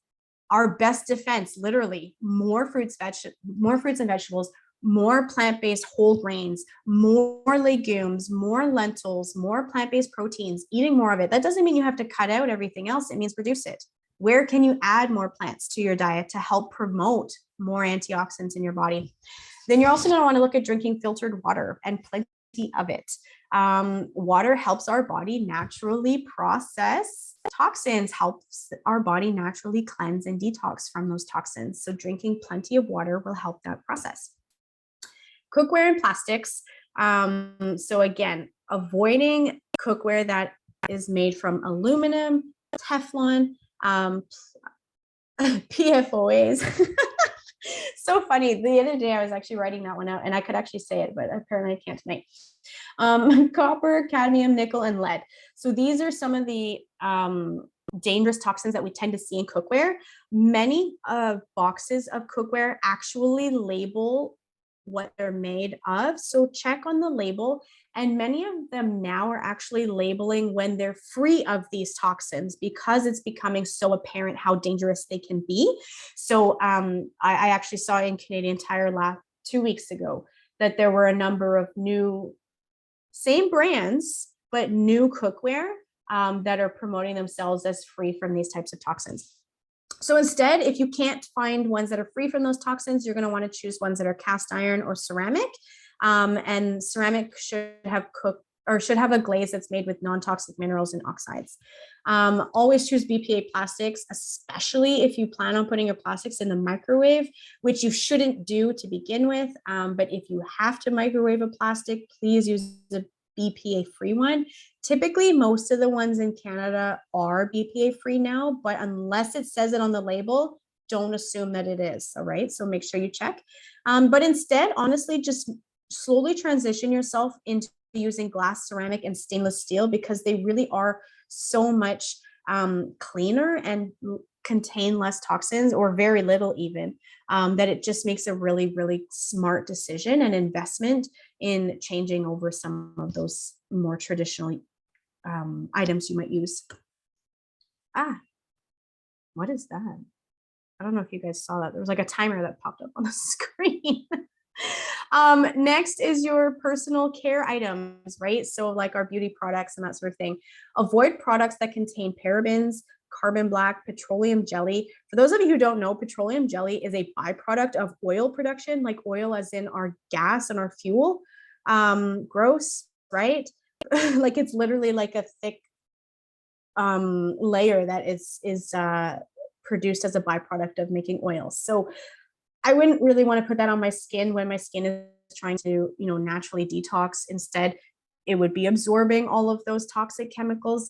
Our best defense, literally, more fruits and vegetables, more plant-based whole grains, more legumes, more lentils, more plant-based proteins, eating more of it. That doesn't mean you have to cut out everything else. It means reduce it. Where can you add more plants to your diet to help promote more antioxidants in your body? Then you're also going to want to look at drinking filtered water, and plenty of it. Water helps our body naturally process toxins, helps our body naturally cleanse and detox from those toxins. So drinking plenty of water will help that process. Cookware and plastics. So again, avoiding cookware that is made from aluminum, Teflon, PFOAs. So funny. The other day I was actually writing that one out, and I could actually say it, but apparently I can't tonight. Copper, cadmium, nickel, and lead. So these are some of the dangerous toxins that we tend to see in cookware. Many boxes of cookware actually label what they're made of. So check on the label. And many of them now are actually labeling when they're free of these toxins, because it's becoming so apparent how dangerous they can be. So I actually saw in Canadian Tire 2 weeks ago that there were a number of new, same brands, but new cookware that are promoting themselves as free from these types of toxins. So instead, if you can't find ones that are free from those toxins, you're going to want to choose ones that are cast iron or ceramic. And ceramic should have a glaze that's made with non-toxic minerals and oxides. Always choose BPA plastics, especially if you plan on putting your plastics in the microwave, which you shouldn't do to begin with. But if you have to microwave a plastic, please use a BPA free one. Typically, most of the ones in Canada are BPA free now, but unless it says it on the label, don't assume that it is. All right. So make sure you check. But instead, honestly, just slowly transition yourself into using glass, ceramic, and stainless steel, because they really are so much cleaner and contain less toxins, or very little even, that it just makes a really, really smart decision and investment in changing over some of those more traditional items you might use. What is that? I don't know if you guys saw that. There was like a timer that popped up on the screen. Next is your personal care items, right? So like our beauty products and that sort of thing. Avoid products that contain parabens, carbon black, petroleum jelly. For those of you who don't know, petroleum jelly is a byproduct of oil production, like oil as in our gas and our fuel. Gross, right? Like it's literally like a thick layer that is produced as a byproduct of making oils. So I wouldn't really want to put that on my skin when my skin is trying to, naturally detox. Instead, it would be absorbing all of those toxic chemicals.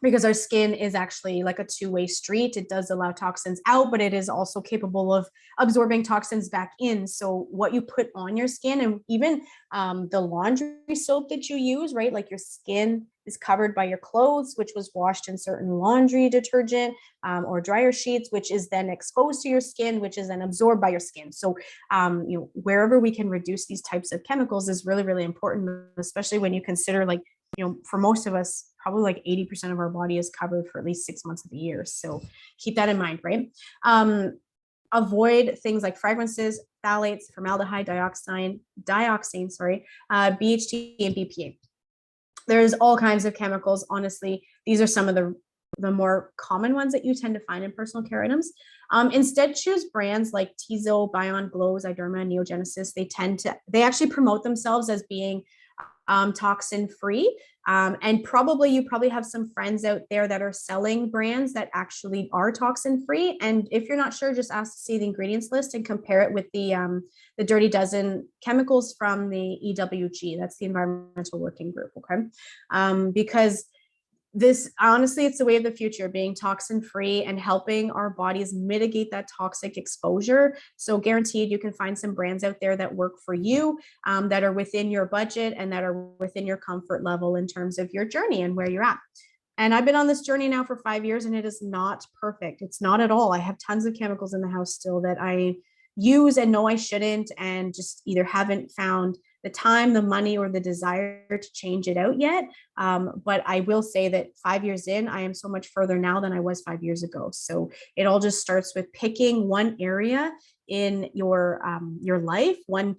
Because our skin is actually like a two-way street. It does allow toxins out, but it is also capable of absorbing toxins back in. So what you put on your skin, and even the laundry soap that you use, right? Like your skin is covered by your clothes, which was washed in certain laundry detergent, or dryer sheets, which is then exposed to your skin, which is then absorbed by your skin. So, wherever we can reduce these types of chemicals is really, really important, especially when you consider, like, for most of us, probably like 80% of our body is covered for at least 6 months of the year. So keep that in mind, right? Avoid things like fragrances, phthalates, formaldehyde, dioxane, BHT, and BPA. There's all kinds of chemicals. Honestly, these are some of the more common ones that you tend to find in personal care items. Instead, choose brands like Tizo, Bion, Glows, Iderma, Neogenesis. They actually promote themselves as being toxin-free. And you probably have some friends out there that are selling brands that actually are toxin-free. And if you're not sure, just ask to see the ingredients list and compare it with the Dirty Dozen chemicals from the EWG. That's the Environmental Working Group. Okay. Because this, honestly, it's the way of the future, being toxin free and helping our bodies mitigate that toxic exposure. So guaranteed, you can find some brands out there that work for you, that are within your budget and that are within your comfort level in terms of your journey and where you're at. And I've been on this journey now for 5 years, and it is not perfect. It's not at all. I have tons of chemicals in the house still that I use and know I shouldn't, and just either haven't found the time, the money, or the desire to change it out yet. But I will say that 5 years in, I am so much further now than I was 5 years ago. So it all just starts with picking one area in your life, one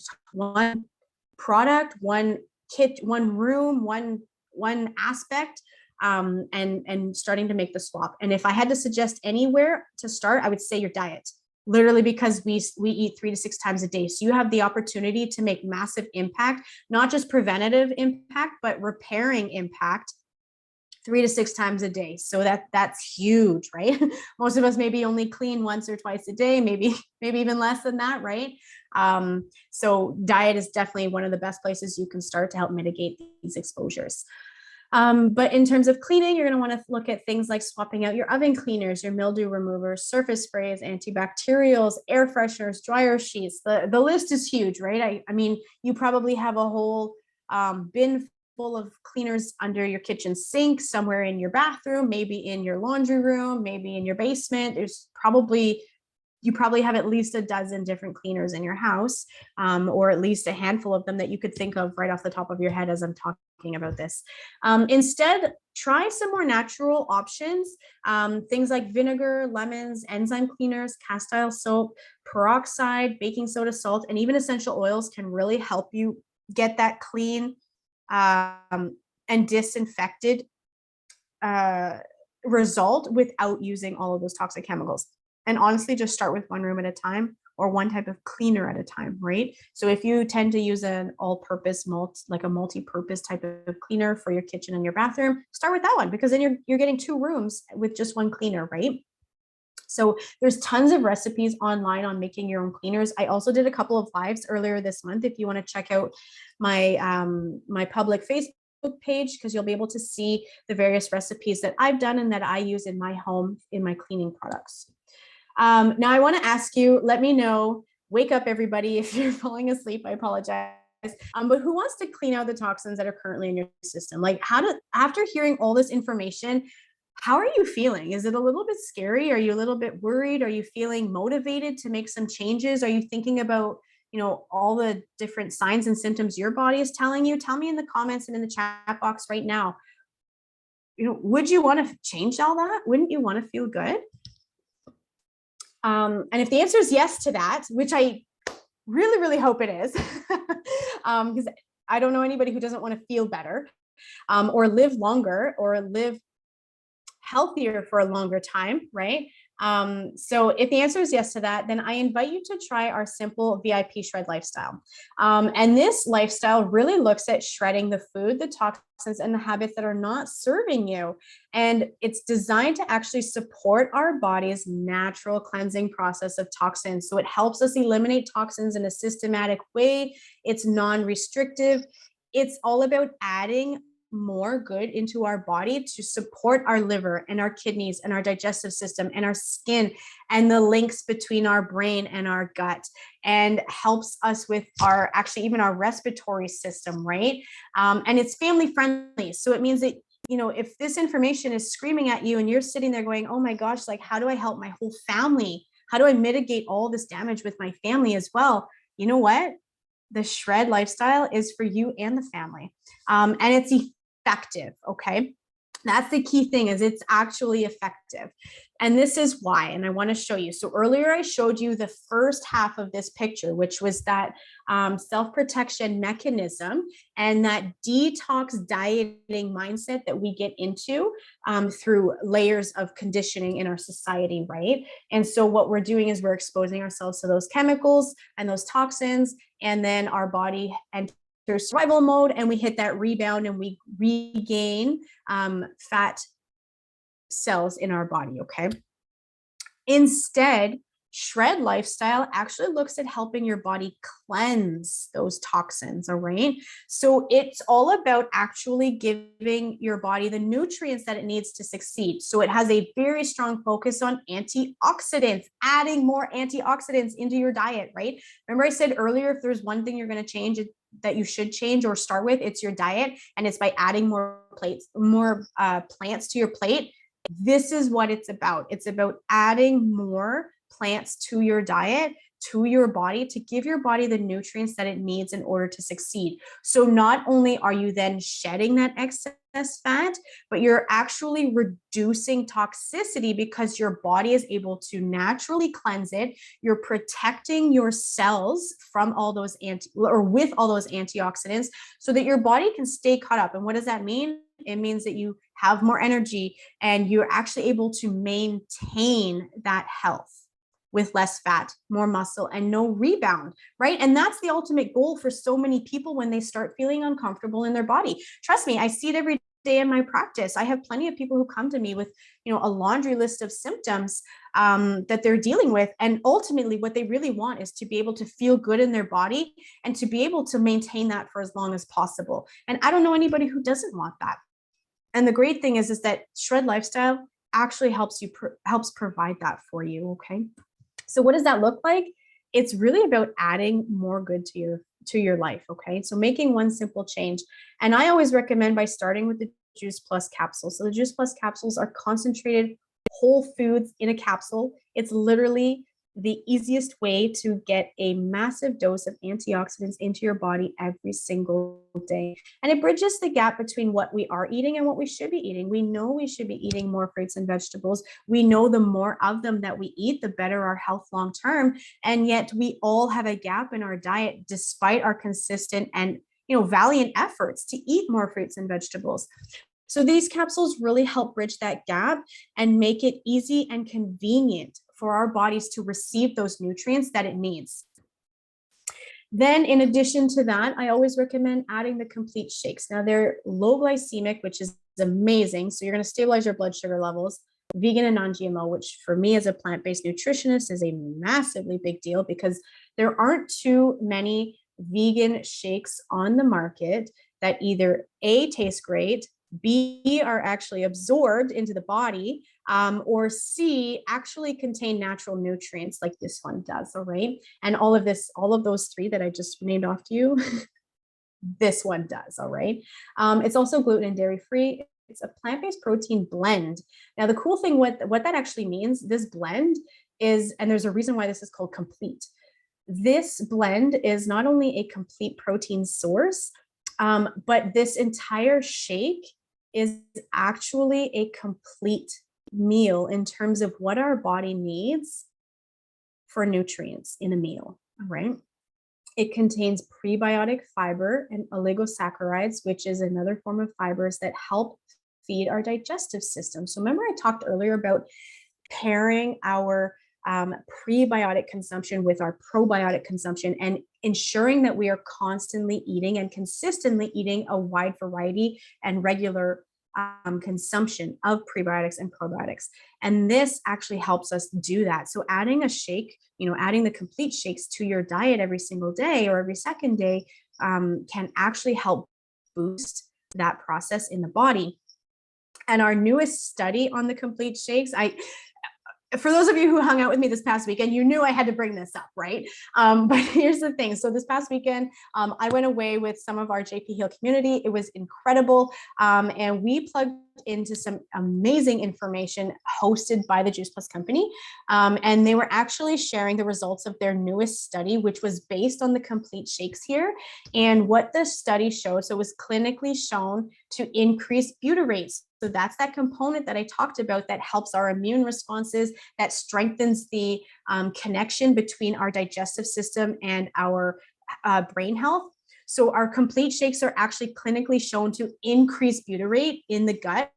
product, one kit, one room, one aspect, and starting to make the swap. And if I had to suggest anywhere to start, I would say your diet. Literally, because we eat 3 to 6 times a day. So you have the opportunity to make massive impact, not just preventative impact, but repairing impact 3 to 6 times a day. So that's huge, right? Most of us maybe only clean once or twice a day, maybe even less than that, right? So diet is definitely one of the best places you can start to help mitigate these exposures. But in terms of cleaning, you're going to want to look at things like swapping out your oven cleaners, your mildew removers, surface sprays, antibacterials, air fresheners, dryer sheets. The list is huge, right? I mean, you probably have a whole bin full of cleaners under your kitchen sink, somewhere in your bathroom, maybe in your laundry room, maybe in your basement. You probably have at least a dozen different cleaners in your house, or at least a handful of them that you could think of right off the top of your head as I'm talking about this. Instead, try some more natural options, things like vinegar, lemons, enzyme cleaners, castile soap, peroxide, baking soda, salt, and even essential oils can really help you get that clean and disinfected result without using all of those toxic chemicals. And honestly, just start with one room at a time or one type of cleaner at a time, right? So if you tend to use an all-purpose like a multi-purpose type of cleaner for your kitchen and your bathroom, start with that one, because then you're getting 2 rooms with just one cleaner, right? So there's tons of recipes online on making your own cleaners. I also did a couple of lives earlier this month. If you want to check out my my public Facebook page, because you'll be able to see the various recipes that I've done and that I use in my home in my cleaning products. Now I want to ask you, let me know, wake up everybody if you're falling asleep, I apologize. But who wants to clean out the toxins that are currently in your system? Like after hearing all this information, how are you feeling? Is it a little bit scary? Are you a little bit worried? Are you feeling motivated to make some changes? Are you thinking about, all the different signs and symptoms your body is telling you? Tell me in the comments and in the chat box right now. Would you want to change all that? Wouldn't you want to feel good? And if the answer is yes to that, which I really, really hope it is, because I don't know anybody who doesn't want to feel better, or live longer, or live healthier for a longer time, right? So if the answer is yes to that, then I invite you to try our simple VIP shred lifestyle. And this lifestyle really looks at shredding the food, the toxins, and the habits that are not serving you. And it's designed to actually support our body's natural cleansing process of toxins. So it helps us eliminate toxins in a systematic way. It's non-restrictive. It's all about adding more good into our body to support our liver and our kidneys and our digestive system and our skin and the links between our brain and our gut, and helps us with even our respiratory system, right? And it's family friendly. So it means that, if this information is screaming at you and you're sitting there going, oh my gosh, like, how do I help my whole family? How do I mitigate all this damage with my family as well? You know what? The shred lifestyle is for you and the family. And it's effective. Okay. That's the key thing, is it's actually effective. And this is why, and I want to show you. So earlier I showed you the first half of this picture, which was that self-protection mechanism and that detox dieting mindset that we get into through layers of conditioning in our society, right? And so what we're doing is we're exposing ourselves to those chemicals and those toxins, and then our body enters survival mode, and we hit that rebound and we regain fat cells in our body, okay? Instead, shred lifestyle actually looks at helping your body cleanse those toxins, all right? So it's all about actually giving your body the nutrients that it needs to succeed. So it has a very strong focus on antioxidants, adding more antioxidants into your diet, right? Remember I said earlier, if there's one thing you're going to change, that you should change or start with, it's your diet, and it's by adding more plants to your plate. This is what it's about. It's about adding more plants to your diet, to your body, to give your body the nutrients that it needs in order to succeed. So not only are you then shedding that excess fat, but you're actually reducing toxicity because your body is able to naturally cleanse it. You're protecting your cells from all those with all those antioxidants, so that your body can stay caught up. And what does that mean? It means that you have more energy and you're actually able to maintain that health with less fat, more muscle, and no rebound, right? And that's the ultimate goal for so many people when they start feeling uncomfortable in their body. Trust me, I see it every day in my practice. I have plenty of people who come to me with, a laundry list of symptoms that they're dealing with. And ultimately what they really want is to be able to feel good in their body and to be able to maintain that for as long as possible. And I don't know anybody who doesn't want that. And the great thing is that shred lifestyle actually helps provide that for you. Okay. So what does that look like? It's really about adding more good to your life. Okay. So making one simple change. And I always recommend by starting with the Juice Plus capsules. So the Juice Plus capsules are concentrated whole foods in a capsule. It's literally the easiest way to get a massive dose of antioxidants into your body every single day. And it bridges the gap between what we are eating and what we should be eating. We know we should be eating more fruits and vegetables. We know the more of them that we eat, the better our health long term. And yet we all have a gap in our diet despite our consistent and valiant efforts to eat more fruits and vegetables. So these capsules really help bridge that gap and make it easy and convenient for our bodies to receive those nutrients that it needs. Then in addition to that, I always recommend adding the complete shakes. Now they're low glycemic, which is amazing. So you're going to stabilize your blood sugar levels, vegan and non-GMO, which for me as a plant-based nutritionist is a massively big deal because there aren't too many vegan shakes on the market that either A, taste great, B, are actually absorbed into the body, or C, actually contain natural nutrients like this one does, all right? And all of those three that I just named off to you, this one does, all right? It's also gluten and dairy free. It's a plant-based protein blend. Now, the cool thing, what that actually means, this blend is, and there's a reason why this is called complete. This blend is not only a complete protein source, but this entire shake is actually a complete meal in terms of what our body needs for nutrients in a meal, all right? It contains prebiotic fiber and oligosaccharides, which is another form of fibers that help feed our digestive system. So remember I talked earlier about pairing our prebiotic consumption with our probiotic consumption and ensuring that we are constantly eating and consistently eating a wide variety and regular consumption of prebiotics and probiotics. And this actually helps us do that. So adding a shake, adding the complete shakes to your diet every single day or every second day can actually help boost that process in the body. And our newest study on the complete shakes, for those of you who hung out with me this past weekend, you knew I had to bring this up, right? But here's the thing. So this past weekend, I went away with some of our JP Heal community. It was incredible. And we plugged into some amazing information hosted by the Juice Plus company. And they were actually sharing the results of their newest study, which was based on the complete shakes here. And what the study showed, so it was clinically shown to increase butyrate. So that's that component that I talked about that helps our immune responses, that strengthens the connection between our digestive system and our brain health. So our complete shakes are actually clinically shown to increase butyrate in the gut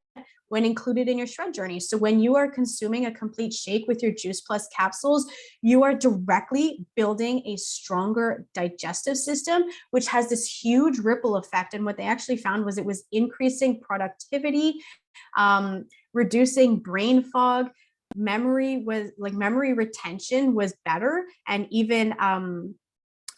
when included in your shred journey. So when you are consuming a complete shake with your Juice Plus capsules, you are directly building a stronger digestive system, which has this huge ripple effect. And what they actually found was it was increasing productivity, reducing brain fog, memory retention was better, and even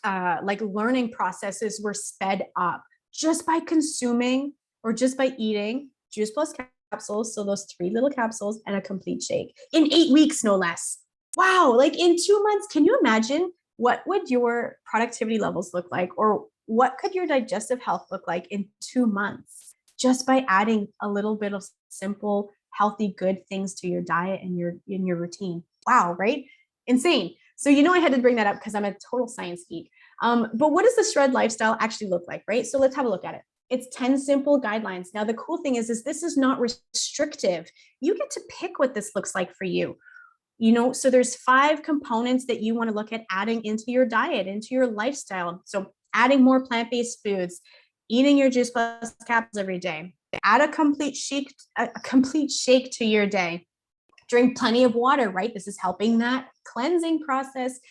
like learning processes were sped up just by consuming or just by eating Juice Plus capsules. So those 3 little capsules and a complete shake in 8 weeks, no less. Wow. Like in 2 months, can you imagine what would your productivity levels look like? Or what could your digestive health look like in 2 months just by adding a little bit of simple, healthy, good things to your diet and in your routine? Wow. Right. Insane. So, I had to bring that up because I'm a total science geek. But what does the shred lifestyle actually look like, right? So let's have a look at it. It's 10 simple guidelines. Now, the cool thing is this is not restrictive. You get to pick what this looks like for you. So there's 5 components that you want to look at adding into your diet, into your lifestyle. So adding more plant-based foods, eating your Juice Plus capsules every day, add a complete shake to your day. Drink plenty of water, right? This is helping that cleansing process.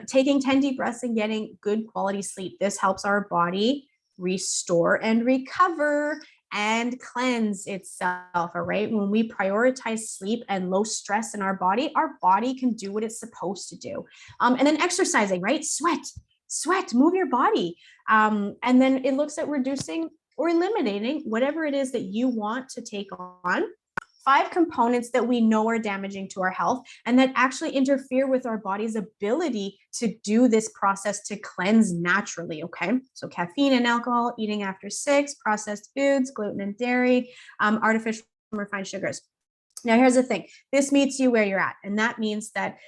Taking 10 deep breaths and getting good quality sleep. This helps our body restore and recover and cleanse itself, all right? When we prioritize sleep and low stress in our body can do what it's supposed to do. And then exercising, right? Sweat, move your body. And then it looks at reducing or eliminating whatever it is that you want to take on. 5 components that we know are damaging to our health and that actually interfere with our body's ability to do this process to cleanse naturally, okay? So caffeine and alcohol, eating after 6, processed foods, gluten and dairy, artificial refined sugars. Now, here's the thing. This meets you where you're at. And that means that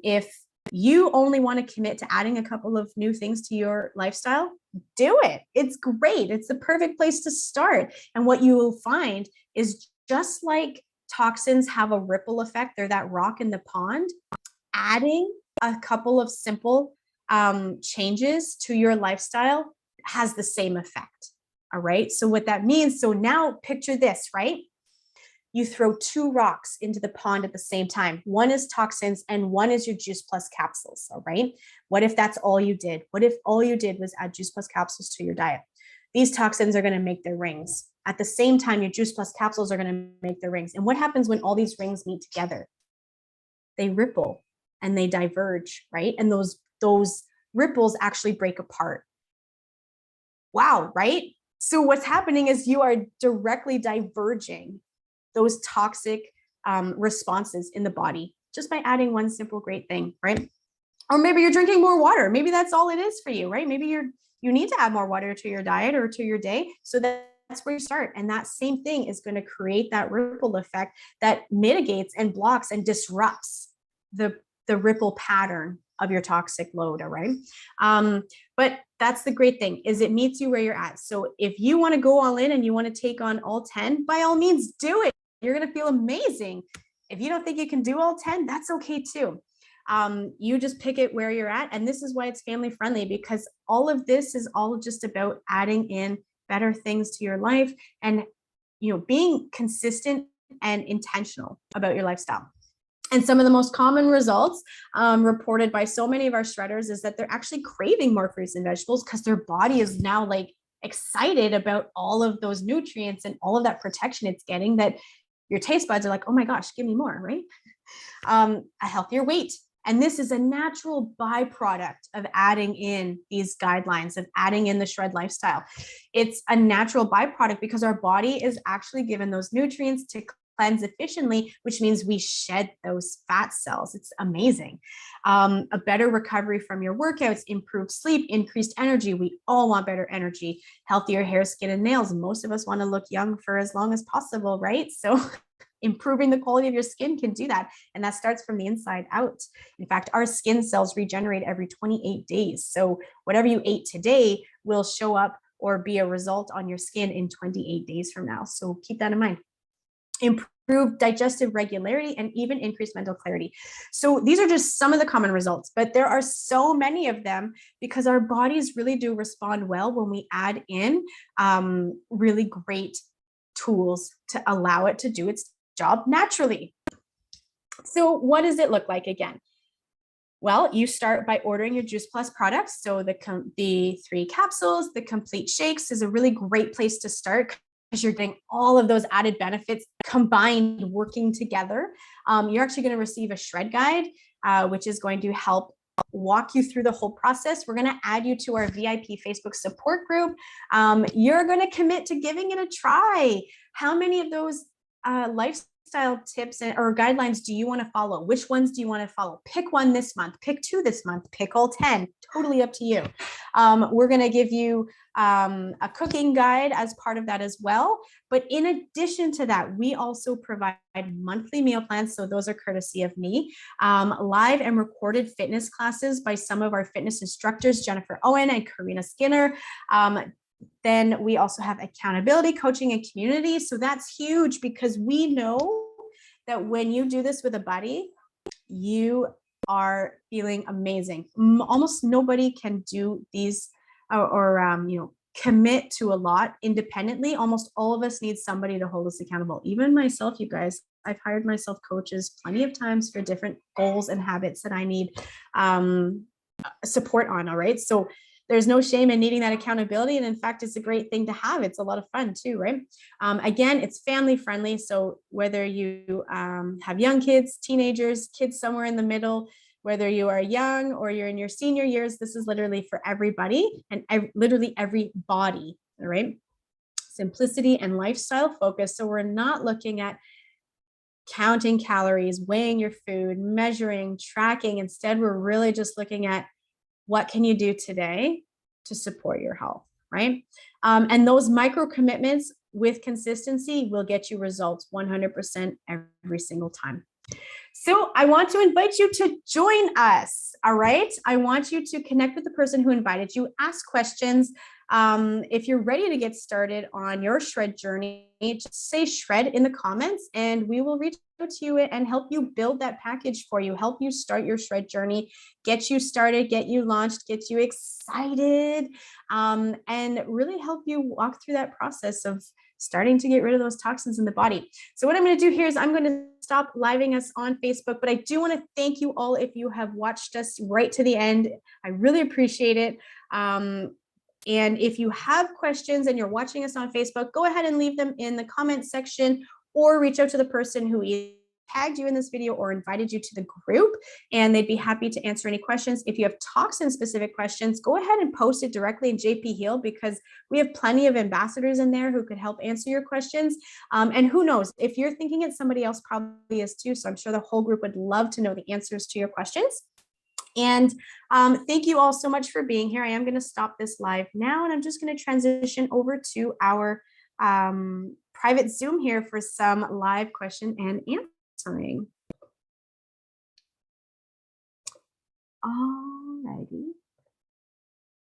if you only want to commit to adding a couple of new things to your lifestyle, do it. It's great. It's the perfect place to start. And what you will find is just like toxins have a ripple effect, they're that rock in the pond, adding a couple of simple changes to your lifestyle has the same effect. All right. So what that means, so now picture this, right? You throw 2 rocks into the pond at the same time. One is toxins and one is your Juice Plus capsules. All right. What if that's all you did? What if all you did was add Juice Plus capsules to your diet? These toxins are going to make their rings. At the same time, your Juice Plus capsules are going to make their rings. And what happens when all these rings meet together? They ripple and they diverge, right? And those ripples actually break apart. Wow, right? So what's happening is you are directly diverging those toxic responses in the body just by adding one simple great thing, right? Or maybe you're drinking more water. Maybe that's all it is for you, right? Maybe you need to add more water to your diet or to your day. So that's where you start. And that same thing is going to create that ripple effect that mitigates and blocks and disrupts the ripple pattern of your toxic load. All right. But that's the great thing is it meets you where you're at. So if you want to go all in and you want to take on all 10, by all means, do it. You're going to feel amazing. If you don't think you can do all 10, that's okay too. You just pick it where you're at. And this is why it's family friendly, because all of this is all just about adding in better things to your life and, being consistent and intentional about your lifestyle. And some of the most common results reported by so many of our shredders is that they're actually craving more fruits and vegetables because their body is now like excited about all of those nutrients and all of that protection it's getting, that your taste buds are like, oh my gosh, give me more, right? A healthier weight. And this is a natural byproduct of adding in these guidelines, of adding in the shred lifestyle. It's a natural byproduct because our body is actually given those nutrients to cleanse efficiently, which means we shed those fat cells. It's amazing. A better recovery from your workouts, improved sleep, increased energy. We all want better energy, healthier hair, skin, and nails. Most of us want to look young for as long as possible, right? So improving the quality of your skin can do that. And that starts from the inside out. In fact, our skin cells regenerate every 28 days. So whatever you ate today will show up or be a result on your skin in 28 days from now. So keep that in mind. Improve digestive regularity and even increase mental clarity. So these are just some of the common results, but there are so many of them because our bodies really do respond well when we add in really great tools to allow it to do its job naturally. So what does it look like again? Well, you start by ordering your Juice Plus products. So the 3 capsules, the complete shakes is a really great place to start because you're getting all of those added benefits combined working together. You're actually going to receive a shred guide, which is going to help walk you through the whole process. We're going to add you to our VIP Facebook support group. You're going to commit to giving it a try. How many of those lifestyle tips or guidelines do you want to follow? Which ones do you want to follow? Pick one this month, pick 2 this month, pick all 10, totally up to you. We're going to give you a cooking guide as part of that as well. But in addition to that, we also provide monthly meal plans. So those are courtesy of me, live and recorded fitness classes by some of our fitness instructors, Jennifer Owen and Karina Skinner. Then we also have accountability coaching and community. So that's huge because we know that when you do this with a buddy, you are feeling amazing. Almost nobody can do these or commit to a lot independently. Almost all of us need somebody to hold us accountable. Even myself, you guys, I've hired myself coaches plenty of times for different goals and habits that I need support on. All right. So there's no shame in needing that accountability. And in fact, it's a great thing to have. It's a lot of fun too, right? Again, it's family friendly. So whether you have young kids, teenagers, kids somewhere in the middle, whether you are young or you're in your senior years, this is literally for everybody and literally every body, all right? Simplicity and lifestyle focus. So we're not looking at counting calories, weighing your food, measuring, tracking. Instead, we're really just looking at what can you do today to support your health, right? And those micro commitments with consistency will get you results 100% every single time. So I want to invite you to join us, all right? I want you to connect with the person who invited you, ask questions. If you're ready to get started on your shred journey, just say shred in the comments and we will reach out to you and help you build that package for you, help you start your shred journey, get you started, get you launched, get you excited, and really help you walk through that process of starting to get rid of those toxins in the body. So what I'm going to do here is I'm going to stop living us on Facebook, but I do want to thank you all if you have watched us right to the end. I really appreciate it. And if you have questions and you're watching us on Facebook, go ahead and leave them in the comment section or reach out to the person who tagged you in this video or invited you to the group, and they'd be happy to answer any questions. If you have toxin specific questions, go ahead and post it directly in JP Heal, because we have plenty of ambassadors in there who could help answer your questions. And who knows, if you're thinking it, somebody else probably is too. So I'm sure the whole group would love to know the answers to your questions. And thank you all so much for being here. I am going to stop this live now, and I'm just going to transition over to our private Zoom here for some live question and answering.